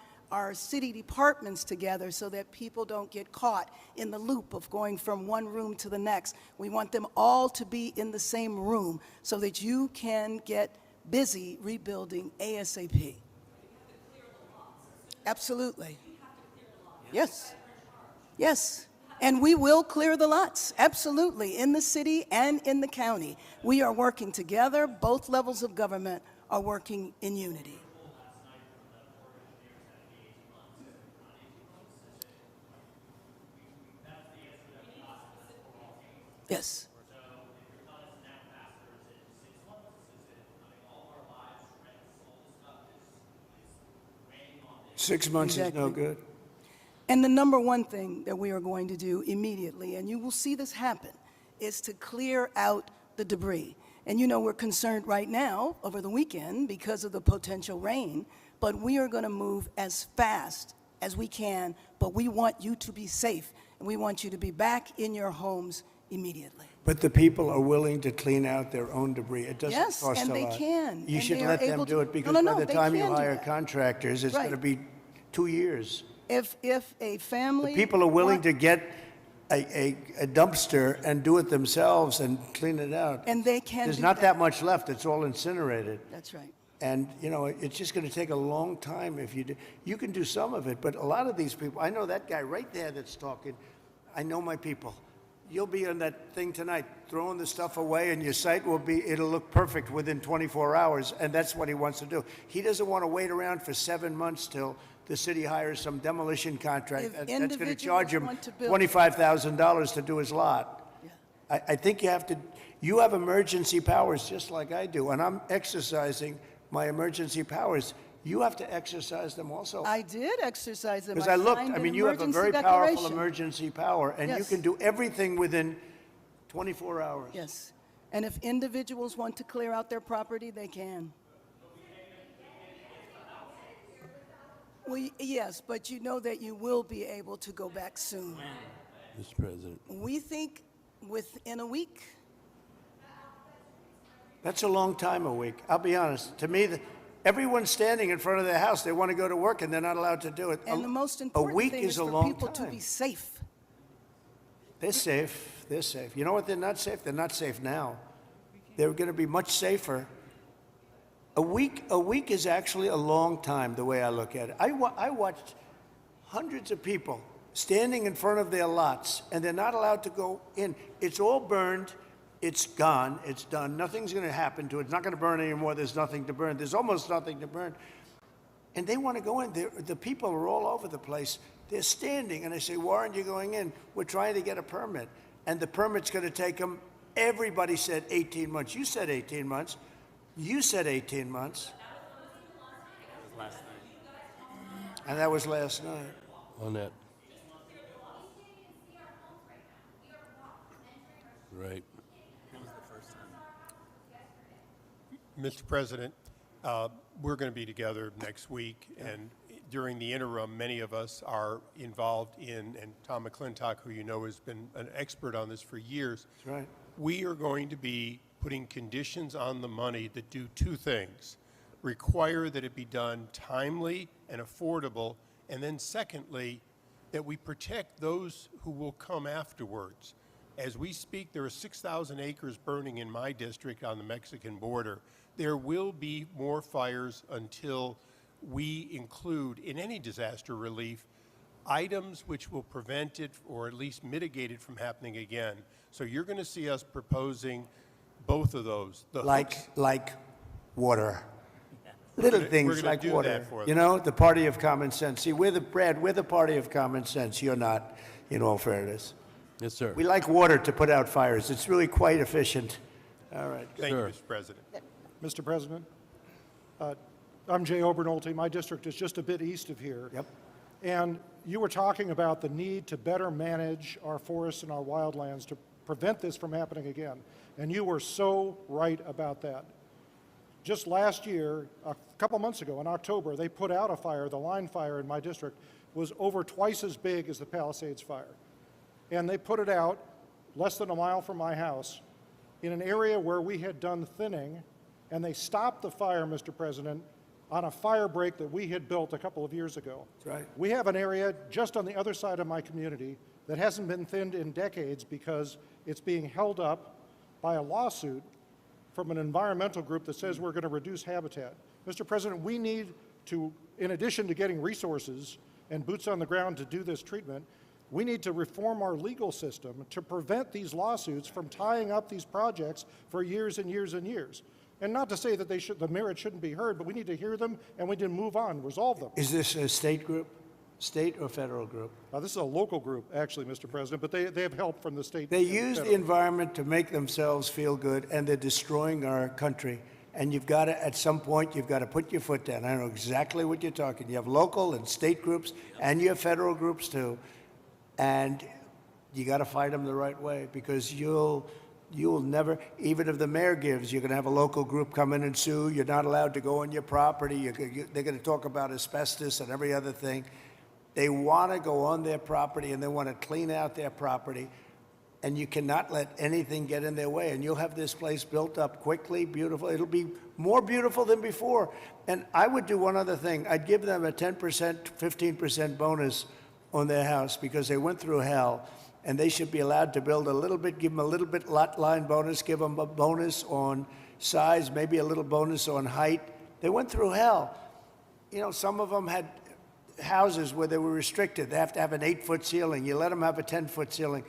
city departments together so that people don't get caught in the loop of going from one room to the next. We want them all to be in the same room so that you can get busy rebuilding ASAP. Absolutely. Yes. Yes. And we will clear the lots, absolutely, in the city and in the county. We are working together. Both levels of government are working in unity. Yes. 6 months is no Exactly. good. And the number one thing that we are going to do immediately, and you will see this happen, is to clear out the debris. And you know, we're concerned right now over the weekend because of the potential rain, but we are going to move as fast as we can, but we want you to be safe, and we want you to be back in your homes immediately. But the people are willing to clean out their own debris. It doesn't Yes, cost a and lot. they can, You and should they are let them able do to- it because No, no, by no, the they time you can do hire that. contractors, it's going to Right. be 2 years. If a family... People are willing want- to get a dumpster and do it themselves and clean it out. And they can There's do not that. that much left. It's all incinerated. That's right. And, you know, it's just going to take a long time if you do. You can do some of it, but a lot of these people, I know that guy right there that's talking. I know my people. You'll be on that thing tonight, throwing the stuff away, and your site it'll look perfect within 24 hours, and that's what he wants to do. He doesn't want to wait around for 7 months till the city hires some demolition contract If that's going to individuals charge him want to build- $25,000 to do his lot. Yeah. I think you have emergency powers just like I do, and I'm exercising my emergency powers. You have to exercise them also. I did exercise them. Because I looked, signed I an mean, you have a emergency very powerful declaration. emergency power, and you Yes. can do everything within 24 hours. Yes. And if individuals want to clear out their property, they can. Well, yes, but you know that you will be able to go back soon. Mr. President. We think within a week. That's a long time, a week. I'll be honest. To me, everyone's standing in front of their house. They want to go to work, and they're not allowed to do it. And the most a important week thing is is a for long people to time. be safe. They're safe. They're safe. You know what? They're not safe. They're not safe now. They're going to be much safer. A week is actually a long time, the way I look at it. I watched hundreds of people standing in front of their lots, and they're not allowed to go in. It's all burned. It's gone. It's done. Nothing's going to happen to it. It's not going to burn anymore. There's nothing to burn. There's almost nothing to burn. And they want to go in. The people are all over the place. They're standing, and I say, why aren't you going in? We're trying to get a permit. And the permit's going to take them, everybody said 18 months. You said 18 months. You said 18 months. And that was last night. On that. Right. Mr. President, we're going to be together next week, and during the interim, many of us are involved in, and Tom McClintock, who you know has been an expert on this for years. That's right. We are going to be putting conditions on the money that do two things: require that it be done timely and affordable, and then secondly, that we protect those who will come afterwards. As we speak, there are 6,000 acres burning in my district on the Mexican border. There will be more fires until we include in any disaster relief items which will prevent it or at least mitigate it from happening again. So you're going to see us proposing both of those. The hooks- Like water. Little we're things gonna like do water. that for You them. know, the party of common sense. See, we're the party of common sense. You're not, in all fairness. Yes, sir. We like water to put out fires. It's really quite efficient. All right. Thank you, Sure. Mr. President. Mr. President, I'm Jay Obernolte. My district is just a bit east of here. Yep. And you were talking about the need to better manage our forests and our wildlands to prevent this from happening again. And you were so right about that. Just last year, a couple months ago in October, they put out a fire. The line fire in my district was over twice as big as the Palisades fire. And they put it out less than a mile from my house in an area where we had done thinning, and they stopped the fire, Mr. President, on a fire break that we had built a couple of years ago. That's right. We have an area just on the other side of my community that hasn't been thinned in decades because it's being held up by a lawsuit from an environmental group that says we're going to reduce habitat. Mr. President, we need to, in addition to getting resources and boots on the ground to do this treatment, we need to reform our legal system to prevent these lawsuits from tying up these projects for years and years and years. And not to say that the merit shouldn't be heard, but we need to hear them and we need to move on, resolve them. Is this a state group? State or federal group? This is a local group, actually, Mr. President, but they have help from the state. They and use the federal. environment to make themselves feel good, and they're destroying our country. And you've got to, at some point, you've got to put your foot down. I know exactly what you're talking. You have local and state groups, and you have federal groups too. And you got to fight them the right way, because you'll never, even if the mayor gives, you're going to have a local group come in and sue. You're not allowed to go on your property. They're going to talk about asbestos and every other thing. They want to go on their property, and they want to clean out their property, and you cannot let anything get in their way. And you'll have this place built up quickly, beautiful. It'll be more beautiful than before. And I would do one other thing. I'd give them a 10%, 15% bonus on their house, because they went through hell, and they should be allowed to build a little bit, give them a little bit lot line bonus, give them a bonus on size, maybe a little bonus on height. They went through hell. You know, some of them had houses where they were restricted. They have to have an 8-foot ceiling. You let them have a 10-foot ceiling.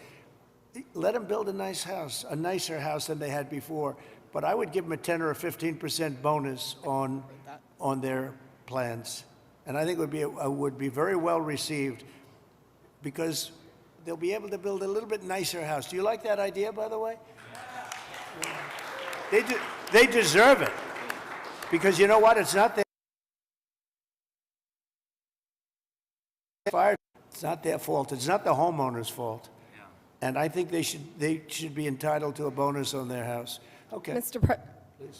Let them build a nice house, a nicer house than they had before. But I would give them a 10 or a 15% bonus on their plans. And I think it would be very well received, because they'll be able to build a little bit nicer house. Do you like that idea, by the way? They deserve it. Because you know what? It's not their fire. It's not their fault. It's not the homeowner's fault. And I think they should be entitled to a bonus on their house. Okay. Mr.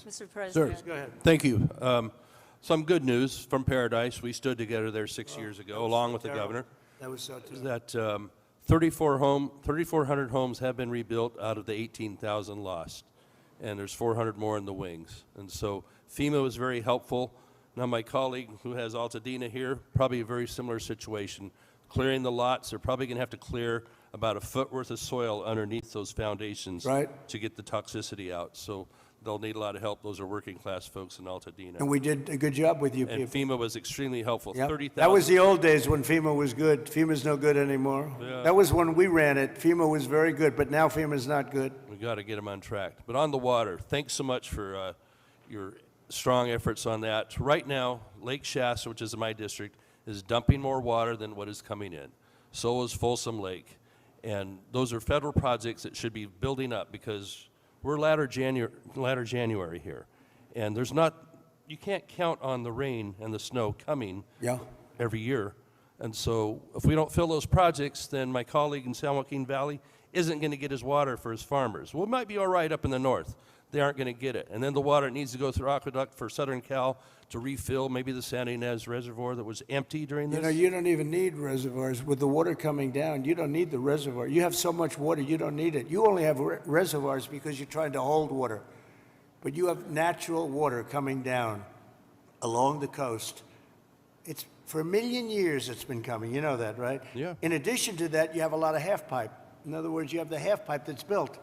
Sir, President. Go ahead. thank you. Some good news from Paradise. We stood together there 6 years ago, along with the governor. That was so too. That 3,400 homes have been rebuilt out of the 18,000 lost, and there's 400 more in the wings. And so FEMA was very helpful. Now my colleague who has Altadena here, probably a very similar situation. Clearing the lots, they're probably going to have to clear about a foot worth of soil underneath those foundations, Right. to get the toxicity out. So they'll need a lot of help. Those are working class folks in Altadena. And we did a good job with you And people. FEMA was extremely helpful. Yep. 30,000. That was the old days when FEMA was good. FEMA's no good anymore. Yeah. That was when we ran it. FEMA was very good, but now FEMA's not good. We got to get them on track. But on the water, thanks so much for your strong efforts on that. Right now, Lake Shasta, which is in my district, is dumping more water than what is coming in. So is Folsom Lake. And those are federal projects that should be building up, because we're latter January here. And you can't count on the rain and the snow coming Yeah. every year. And so if we don't fill those projects, then my colleague in San Joaquin Valley isn't going to get his water for his farmers. Well, it might be all right up in the north. They aren't going to get it. And then the water needs to go through aqueduct for Southern Cal to refill maybe the Santa Ynez Reservoir that was empty during this. You know, you don't even need reservoirs. With the water coming down, you don't need the reservoir. You have so much water, you don't need it. You only have reservoirs because you're trying to hold water. But you have natural water coming down along the coast. It's for 1 million years it's been coming. You know that, right? Yeah. In addition to that, you have a lot of half pipe. In other words, you have the half pipe that's built,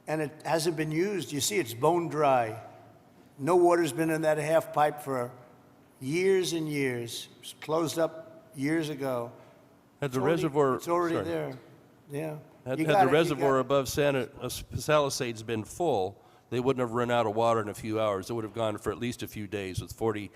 and it hasn't been used. You see, it's bone dry. No water's been in that half pipe for years and years. It was closed up years ago. Had the reservoir. It's already sorry. there, yeah. Had You had got the it, you reservoir got it. above Palisades been full, they wouldn't have run out of water in a few hours. It would have gone for at least a few days with 40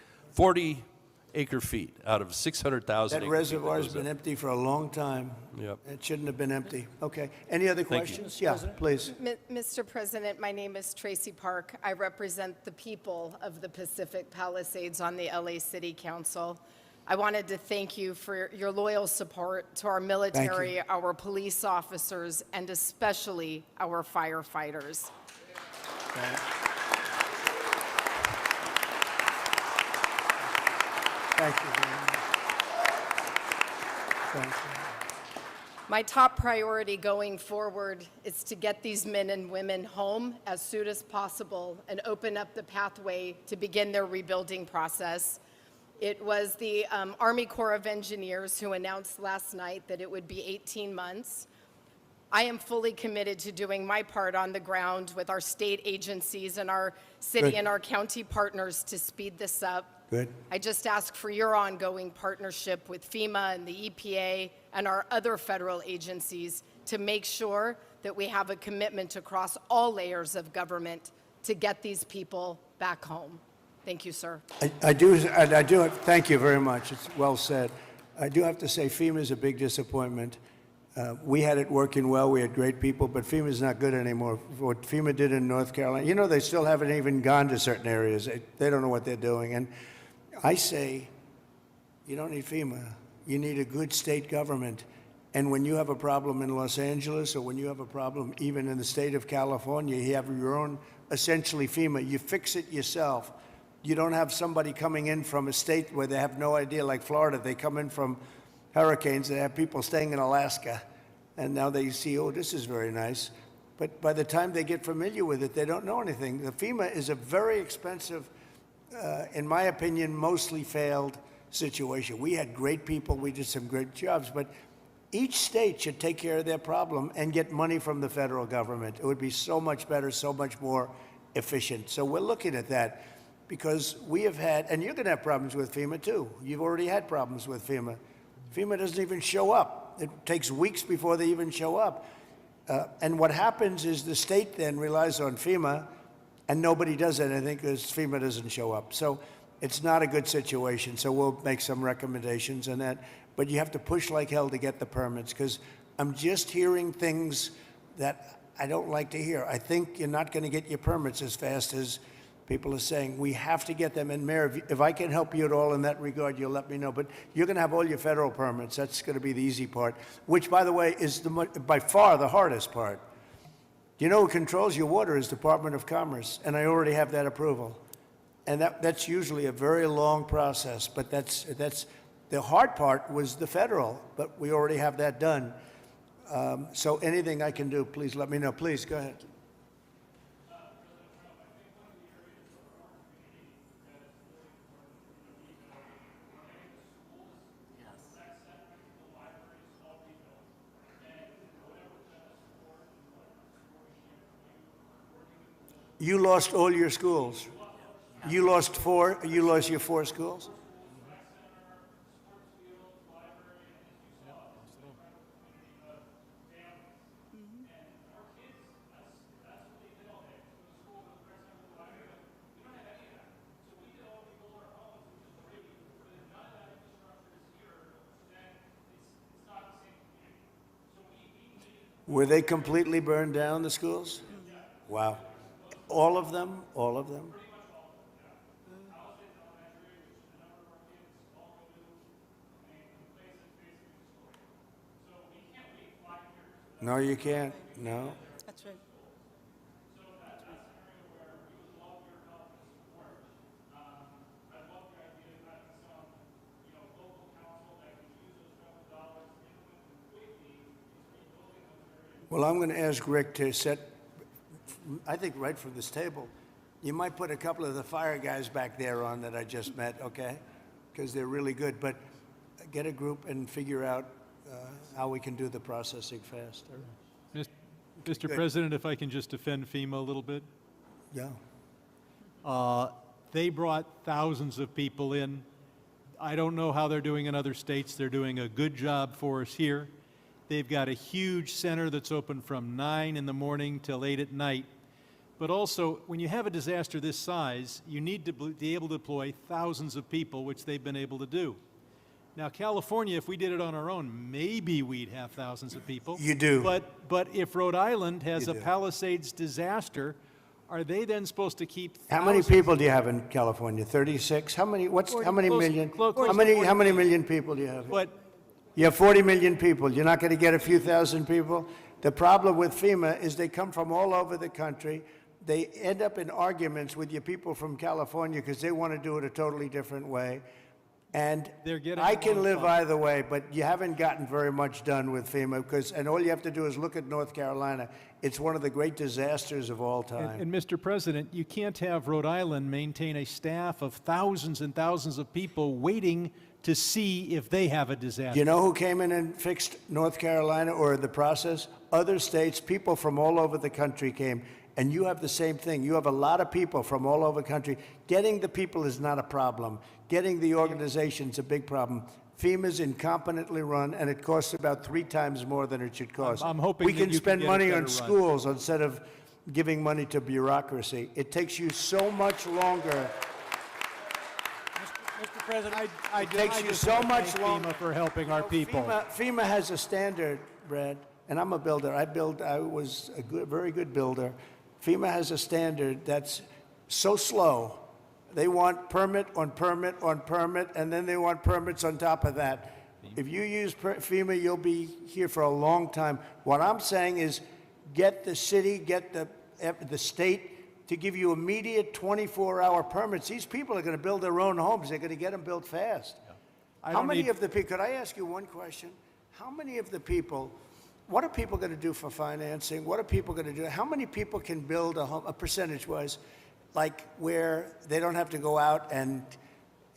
acre feet out of 600,000 That acre feet. reservoir's was been there. empty for a long time. Yep. It shouldn't have been empty. Okay. Any other Thank you. questions? Yeah, please. Mr. President, my name is Tracy Park. I represent the people of the Pacific Palisades on the LA City Council. I wanted to thank you for your loyal support to our military, our police officers, and especially our firefighters. Thank you very much. Thank you. My top priority going forward is to get these men and women home as soon as possible and open up the pathway to begin their rebuilding process. It was the Army Corps of Engineers who announced last night that it would be 18 months. I am fully committed to doing my part on the ground with our state agencies and our city Good. and our county partners to speed this up. Good. I just ask for your ongoing partnership with FEMA and the EPA and our other federal agencies to make sure that we have a commitment across all layers of government to get these people back home. Thank you, sir. I do, thank you very much. It's well said. I do have to say FEMA is a big disappointment. We had it working well. We had great people, but FEMA's not good anymore. What FEMA did in North Carolina, you know, they still haven't even gone to certain areas. They don't know what they're doing. And I say, you don't need FEMA. You need a good state government. And when you have a problem in Los Angeles, or when you have a problem even in the state of California, you have your own, essentially FEMA. You fix it yourself. You don't have somebody coming in from a state where they have no idea, like Florida. They come in from hurricanes. They have people staying in Alaska. And now they see, oh, this is very nice. But by the time they get familiar with it, they don't know anything. The FEMA is a very expensive, in my opinion, mostly failed situation. We had great people. We did some great jobs. But each state should take care of their problem and get money from the federal government. It would be so much better, so much more efficient. So we're looking at that because we have had, and you're going to have problems with FEMA too. You've already had problems with FEMA. FEMA doesn't even show up. It takes weeks before they even show up. And what happens is the state then relies on FEMA, and nobody does anything because FEMA doesn't show up. So it's not a good situation. So we'll make some recommendations on that. But you have to push like hell to get the permits, because I'm just hearing things that I don't like to hear. I think you're not going to get your permits as fast as people are saying. We have to get them. And Mayor, if I can help you at all in that regard, you'll let me know. But you're going to have all your federal permits. That's going to be the easy part, which, by the way, is by far the hardest part. You know who controls your water is Department of Commerce, and I already have that approval. And that's usually a very long process, but that's the hard part was the federal, but we already have that done. So anything I can do, please let me know. Please, go ahead. You lost all your schools. You lost your 4 schools? Were they completely burned down, the schools? Wow. All of them? All of them? No, you can't. No. That's right. Well, I'm going to ask Rick to set, I think right from this table, you might put a couple of the fire guys back there on that I just met, okay? Because they're really good. But get a group and figure out how we can do the processing faster. Mr. President, if I can just defend FEMA a little bit. Yeah. They brought thousands of people in. I don't know how they're doing in other states. They're doing a good job for us here. They've got a huge center that's open from 9 in the morning till 8 at night. But also, when you have a disaster this size, you need to be able to deploy thousands of people, which they've been able to do. Now, California, if we did it on our own, maybe we'd have thousands of people. You do. But if Rhode Island has You a do. Palisades disaster, are they then supposed to keep How many thousands- people do you have in California? 36? How many, how many Close- million? close How to many 40 million people do you have? But You have 40 million people. You're not going to get a few thousand people? The problem with FEMA is they come from all over the country. They end up in arguments with your people from California because they want to do it a totally different way. And They're getting I the can wrong live funds. either way, but you haven't gotten very much done with FEMA because, and all you have to do is look at North Carolina. It's one of the great disasters of all time. And Mr. President, you can't have Rhode Island maintain a staff of thousands and thousands of people waiting to see if they have a disaster. You know who came in and fixed North Carolina or the process? Other states, people from all over the country came. And you have the same thing. You have a lot of people from all over the country. Getting the people is not a problem. Getting the organization's a big problem. FEMA's incompetently run, and it costs about 3 times more than it should cost. I'm hoping we that can you can spend get it money better on run. schools instead of giving money to bureaucracy. It takes you so much longer. Mr. President, It takes you so much longer. FEMA for helping our people. FEMA has a standard, Brad, and I'm a builder. I was a very good builder. FEMA has a standard that's so slow. They want permit on permit on permit, and then they want permits on top of that. If you use FEMA, you'll be here for a long time. What I'm saying is get the city, get the state to give you immediate 24-hour permits. These people are going to build their own homes. They're going to get them built fast. How many of the people, could I ask you one question? How many of the people, what are people going to do for financing? What are people going to do? How many people can build a home, a percentage-wise, like where they don't have to go out and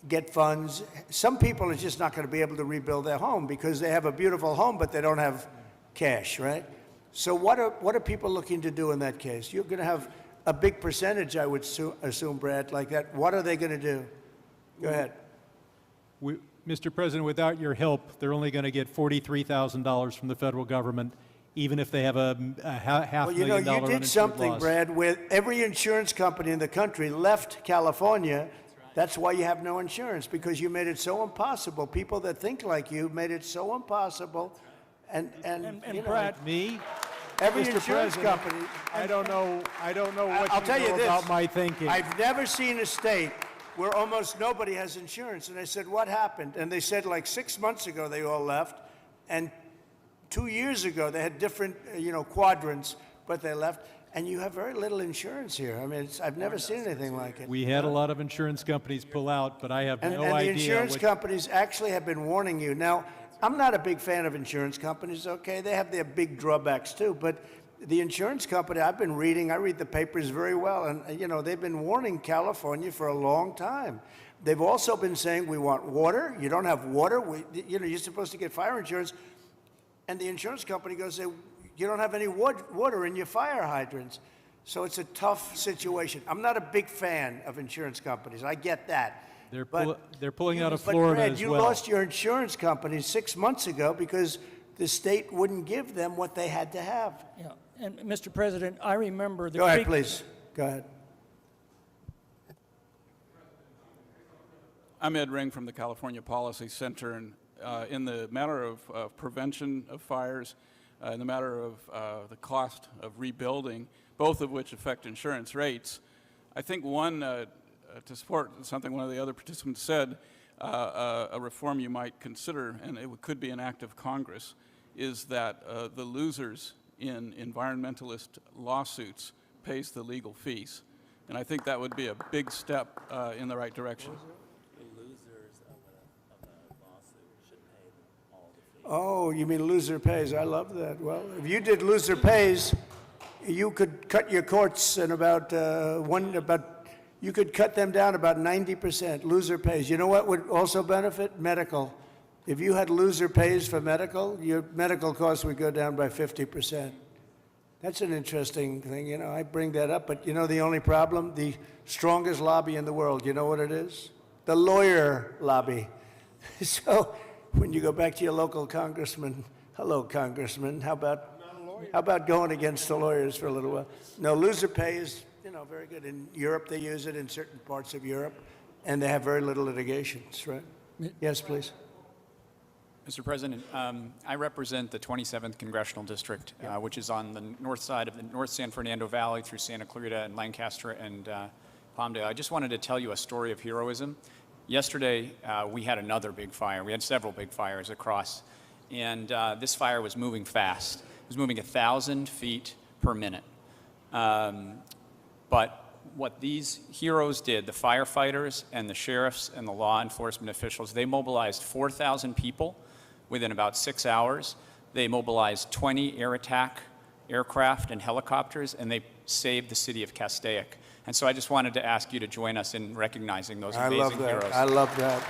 get funds? Some people are just not going to be able to rebuild their home because they have a beautiful home, but they don't have cash, right? So what are people looking to do in that case? You're going to have a big percentage, I would assume, Brad, like that. What are they going to do? Go ahead. Mr. President, without your help, they're only going to get $43,000 from the federal government, even if they have a half Well, million dollar you uninsured did something, loss. Brad, where every insurance company in the country left California. That's why you have no insurance, because you made it so impossible. People that think like you made it so impossible. And you know, Brad, me, every Mr. insurance President, company. I don't know what I'll you tell you know this. about my thinking. I've never seen a state where almost nobody has insurance. And I said, what happened? And they said like 6 months ago they all left. And 2 years ago they had different, quadrants, but they left. And you have very little insurance here. I mean, I've never seen anything like it. We had a lot of insurance companies pull out, but I have And no the idea insurance what... companies actually have been warning you. Now, I'm not a big fan of insurance companies, okay? They have their big drawbacks too, but the insurance company, I read the papers very well, and they've been warning California for a long time. They've also been saying, we want water. You don't have water. You're supposed to get fire insurance. And the insurance company goes, you don't have any water in your fire hydrants. So it's a tough situation. I'm not a big fan of insurance companies. I get that. They're pulling out of But Florida Brad, as you well. lost your insurance company 6 months ago because the state wouldn't give them what they had to have. Yeah, and Mr. President, I remember the Go ahead, creek- please. Go ahead. I'm Ed Ring from the California Policy Center, and in the matter of prevention of fires, in the matter of the cost of rebuilding, both of which affect insurance rates, I think one, to support something one of the other participants said, a reform you might consider, and it could be an act of Congress, is that the losers in environmentalist lawsuits pays the legal fees. And I think that would be a big step in the right direction. Oh, you mean loser pays. I love that. Well, if you did loser pays, you could cut your courts in you could cut them down about 90%. Loser pays. You know what would also benefit? Medical. If you had loser pays for medical, your medical costs would go down by 50%. That's an interesting thing. I bring that up, but the only problem? The strongest lobby in the world, you know what it is? The lawyer lobby. So when you go back to your local congressman, hello, congressman, how about going against the lawyers for a little while? No, loser pay is, very good. In Europe, they use it in certain parts of Europe, and they have very little litigations, right? Yes, please. Mr. President, I represent the 27th Congressional District, which is on the north side of the North San Fernando Valley through Santa Clarita and Lancaster and Palmdale. I just wanted to tell you a story of heroism. Yesterday, we had another big fire. We had several big fires across, and this fire was moving fast. It was moving 1,000 feet per minute. But what these heroes did, the firefighters and the sheriffs and the law enforcement officials, they mobilized 4,000 people within about 6 hours. They mobilized 20 air attack aircraft and helicopters, and they saved the city of Castaic. And so I just wanted to ask you to join us in recognizing those amazing heroes. I love that.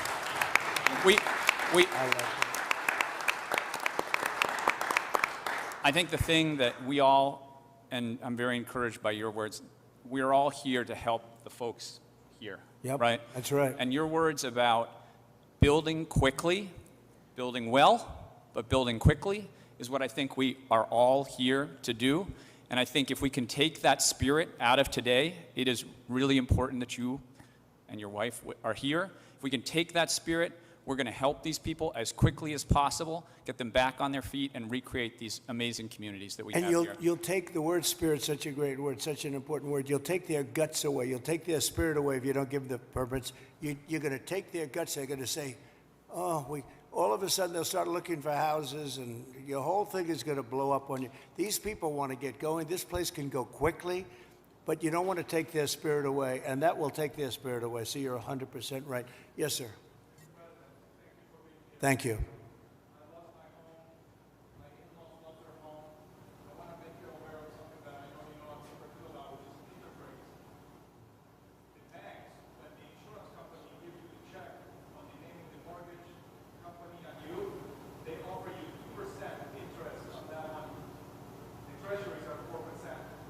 I think the thing that we all, and I'm very encouraged by your words, we're all here to help the folks here, Yep, right? that's right. And your words about building quickly, building well, but building quickly is what I think we are all here to do. And I think if we can take that spirit out of today, it is really important that you and your wife are here. If we can take that spirit, we're going to help these people as quickly as possible, get them back on their feet, and recreate these amazing communities that we have here. And you'll take the word spirit, such a great word, such an important word. You'll take their guts away. You'll take their spirit away if you don't give the permits. You're going to take their guts. They're going to say, all of a sudden they'll start looking for houses, and your whole thing is going to blow up on you. These people want to get going. This place can go quickly, but you don't want to take their spirit away, and that will take their spirit away. So you're 100% right. Yes, sir. Thank you.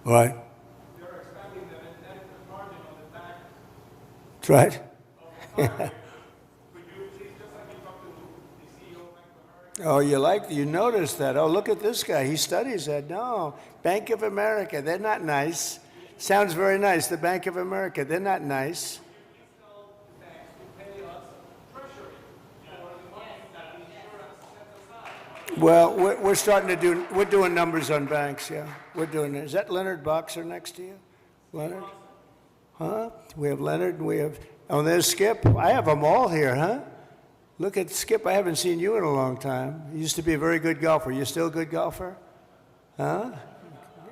Right. They're expecting the net margin on the back. That's right. Could you please, just like you talked to the CEO of Bank of America? Oh, you noticed that. Oh, look at this guy. He studies that. No, Bank of America, they're not nice. Sounds very nice. The Bank of America, they're not nice. Well, we're doing numbers on banks, yeah. We're doing it. Is that Leonard Boxer next to you? Leonard? Huh? We have Leonard and we have, there's Skip. I have them all here, huh? Look at Skip. I haven't seen you in a long time. You used to be a very good golfer. You still a good golfer? Huh?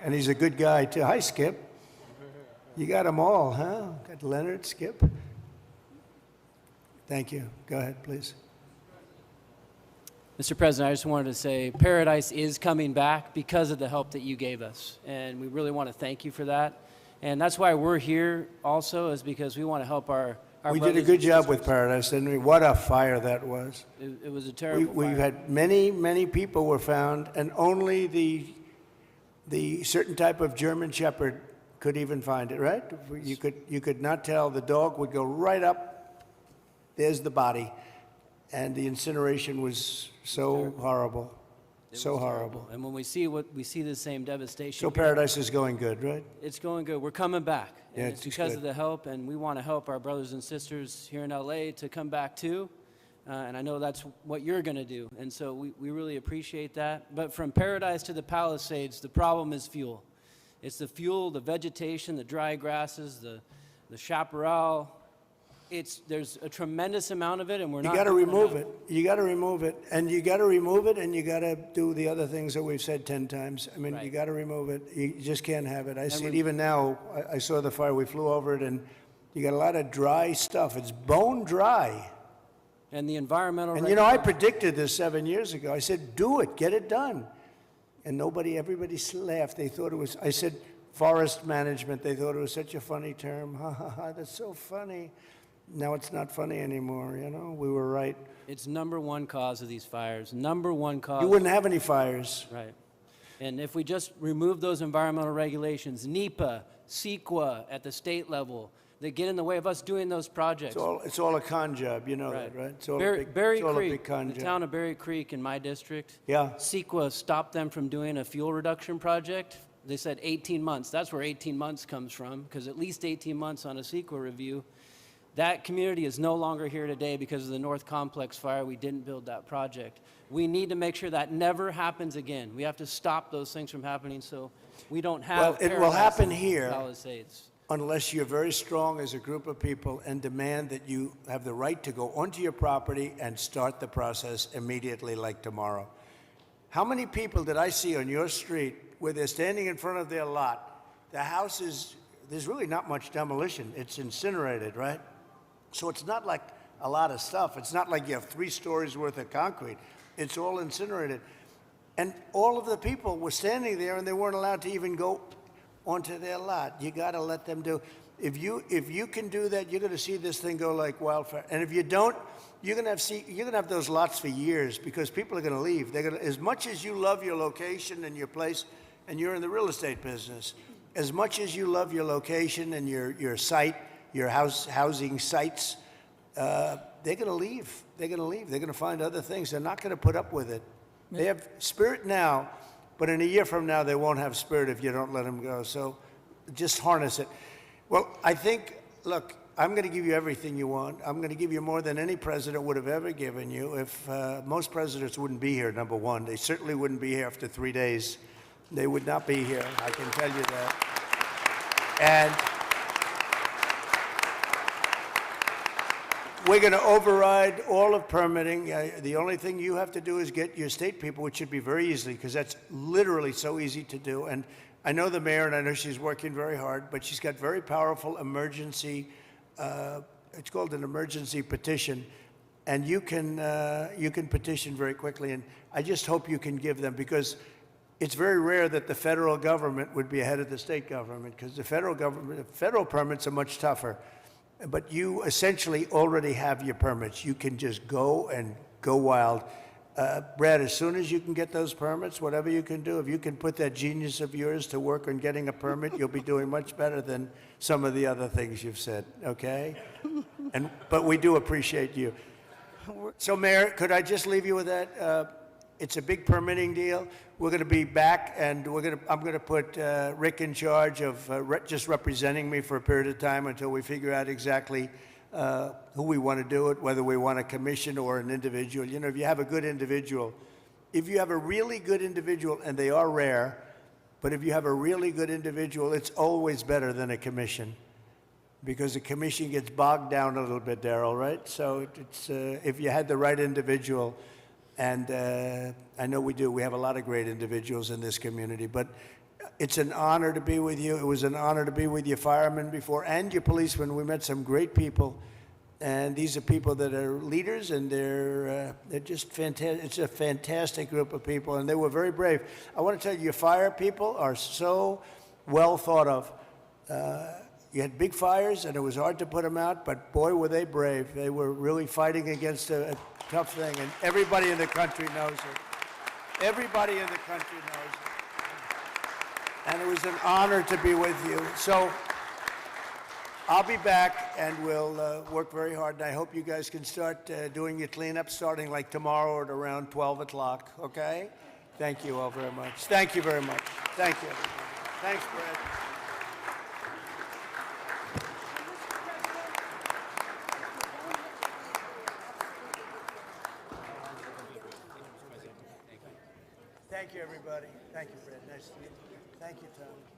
And he's a good guy, too. Hi, Skip. You got them all, huh? Got Leonard, Skip. Thank you. Go ahead, please. Mr. President, I just wanted to say Paradise is coming back because of the help that you gave us, and we really want to thank you for that. And that's why we're here also, is because we want to help our We did a good job with Paradise, didn't we? What a fire that was. It was a terrible We've fire. had many people were found, and only the certain type of German Shepherd could even find it, right? You could not tell. The dog would go right up. There's the body. And the incineration was so horrible, so horrible. And when we see the same devastation. So Paradise is going good, right? It's going good. We're coming back. Yeah, And it's it's because good. of the help, and we want to help our brothers and sisters here in LA to come back too. And I know that's what you're going to do. And so we really appreciate that. But from Paradise to the Palisades, the problem is fuel. It's the fuel, the vegetation, the dry grasses, the chaparral. There's a tremendous amount of it, and we're not. You got to doing remove enough. it. You got to remove it, and you got to remove it, and you got to do the other things that we've said 10 times. I mean, Right. you got to remove it. You just can't have it. I see it we're- even now. I saw the fire. We flew over it, and you got a lot of dry stuff. It's bone dry. And the environmental. And you know, I predicted this 7 years ago. I said, "Do it, get it done," and everybody laughed. They thought it was. I said, "Forest management." They thought it was such a funny term. Ha ha ha! That's so funny. Now it's not funny anymore, you know? We were right. It's number one cause of these fires. Number one cause. You wouldn't have any fires. Right. And if we just remove those environmental regulations, NEPA, CEQA at the state level, that get in the way of us doing those projects. It's all a con job, you know that, right? It's all Berry it's all a big Creek, con the job. town of Berry Creek in my district. Yeah. CEQA stopped them from doing a fuel reduction project. They said 18 months. That's where 18 months comes from, because at least 18 months on a CEQA review. That community is no longer here today because of the North Complex fire. We didn't build that project. We need to make sure that never happens again. We have to stop those things from happening so we don't have Well, it will Paradise happen in here. Palisades. Unless you're very strong as a group of people and demand that you have the right to go onto your property and start the process immediately, like tomorrow. How many people did I see on your street where they're standing in front of their lot? The house is, there's really not much demolition. It's incinerated, right? So it's not like a lot of stuff. It's not like you have 3 stories worth of concrete. It's all incinerated. And all of the people were standing there and they weren't allowed to even go onto their lot. You got to let them do. If you can do that, you're going to see this thing go like wildfire. And if you don't, you're going to have those lots for years because people are going to leave. They're going to, as much as you love your location and your place, and you're in the real estate business, as much as you love your location and your site, your housing sites, they're going to leave. They're going to leave. They're going to find other things. They're not going to put up with it. They have spirit now, but in a year from now, they won't have spirit if you don't let them go. So just harness it. Well, I think, look, I'm going to give you everything you want. I'm going to give you more than any president would have ever given you. If most presidents wouldn't be here, number one. They certainly wouldn't be here after 3 days. They would not be here, I can tell you that. And we're going to override all of permitting. The only thing you have to do is get your state people, which should be very easy, because that's literally so easy to do. And I know the mayor, and I know she's working very hard, but she's got very powerful emergency, it's called an emergency petition, and you can petition very quickly. And I just hope you can give them, because it's very rare that the federal government would be ahead of the state government, because the federal permits are much tougher. But you essentially already have your permits. You can just go and go wild. Brad, as soon as you can get those permits, whatever you can do, if you can put that genius of yours to work on getting a permit, you'll be doing much better than some of the other things you've said, okay? But we do appreciate you. So, Mayor, could I just leave you with that? It's a big permitting deal. We're going to be back, and I'm going to put Rick in charge of just representing me for a period of time until we figure out exactly who we want to do it, whether we want a commission or an individual. You know, if you have a good individual, if you have a really good individual, and they are rare, but if you have a really good individual, it's always better than a commission, because a commission gets bogged down a little bit, Darrell, right? So it's if you had the right individual. And I know we do. We have a lot of great individuals in this community. But it's an honor to be with you. It was an honor to be with your firemen before and your policemen. We met some great people. And these are people that are leaders, and they're just fantastic. It's a fantastic group of people, and they were very brave. I want to tell you, your fire people are so well thought of. You had big fires, and it was hard to put them out, but boy, were they brave. They were really fighting against a tough thing, and everybody in the country knows it. Everybody in the country knows it. And it was an honor to be with you. So I'll be back, and we'll work very hard, and I hope you guys can start doing your cleanup starting like tomorrow at around 12 o'clock, okay? Thank you all very much. Thank you very much. Thank you, everybody. Thanks, Brad. Thank you, everybody. Thank you, Fred. Nice to meet you. Thank you, Tom.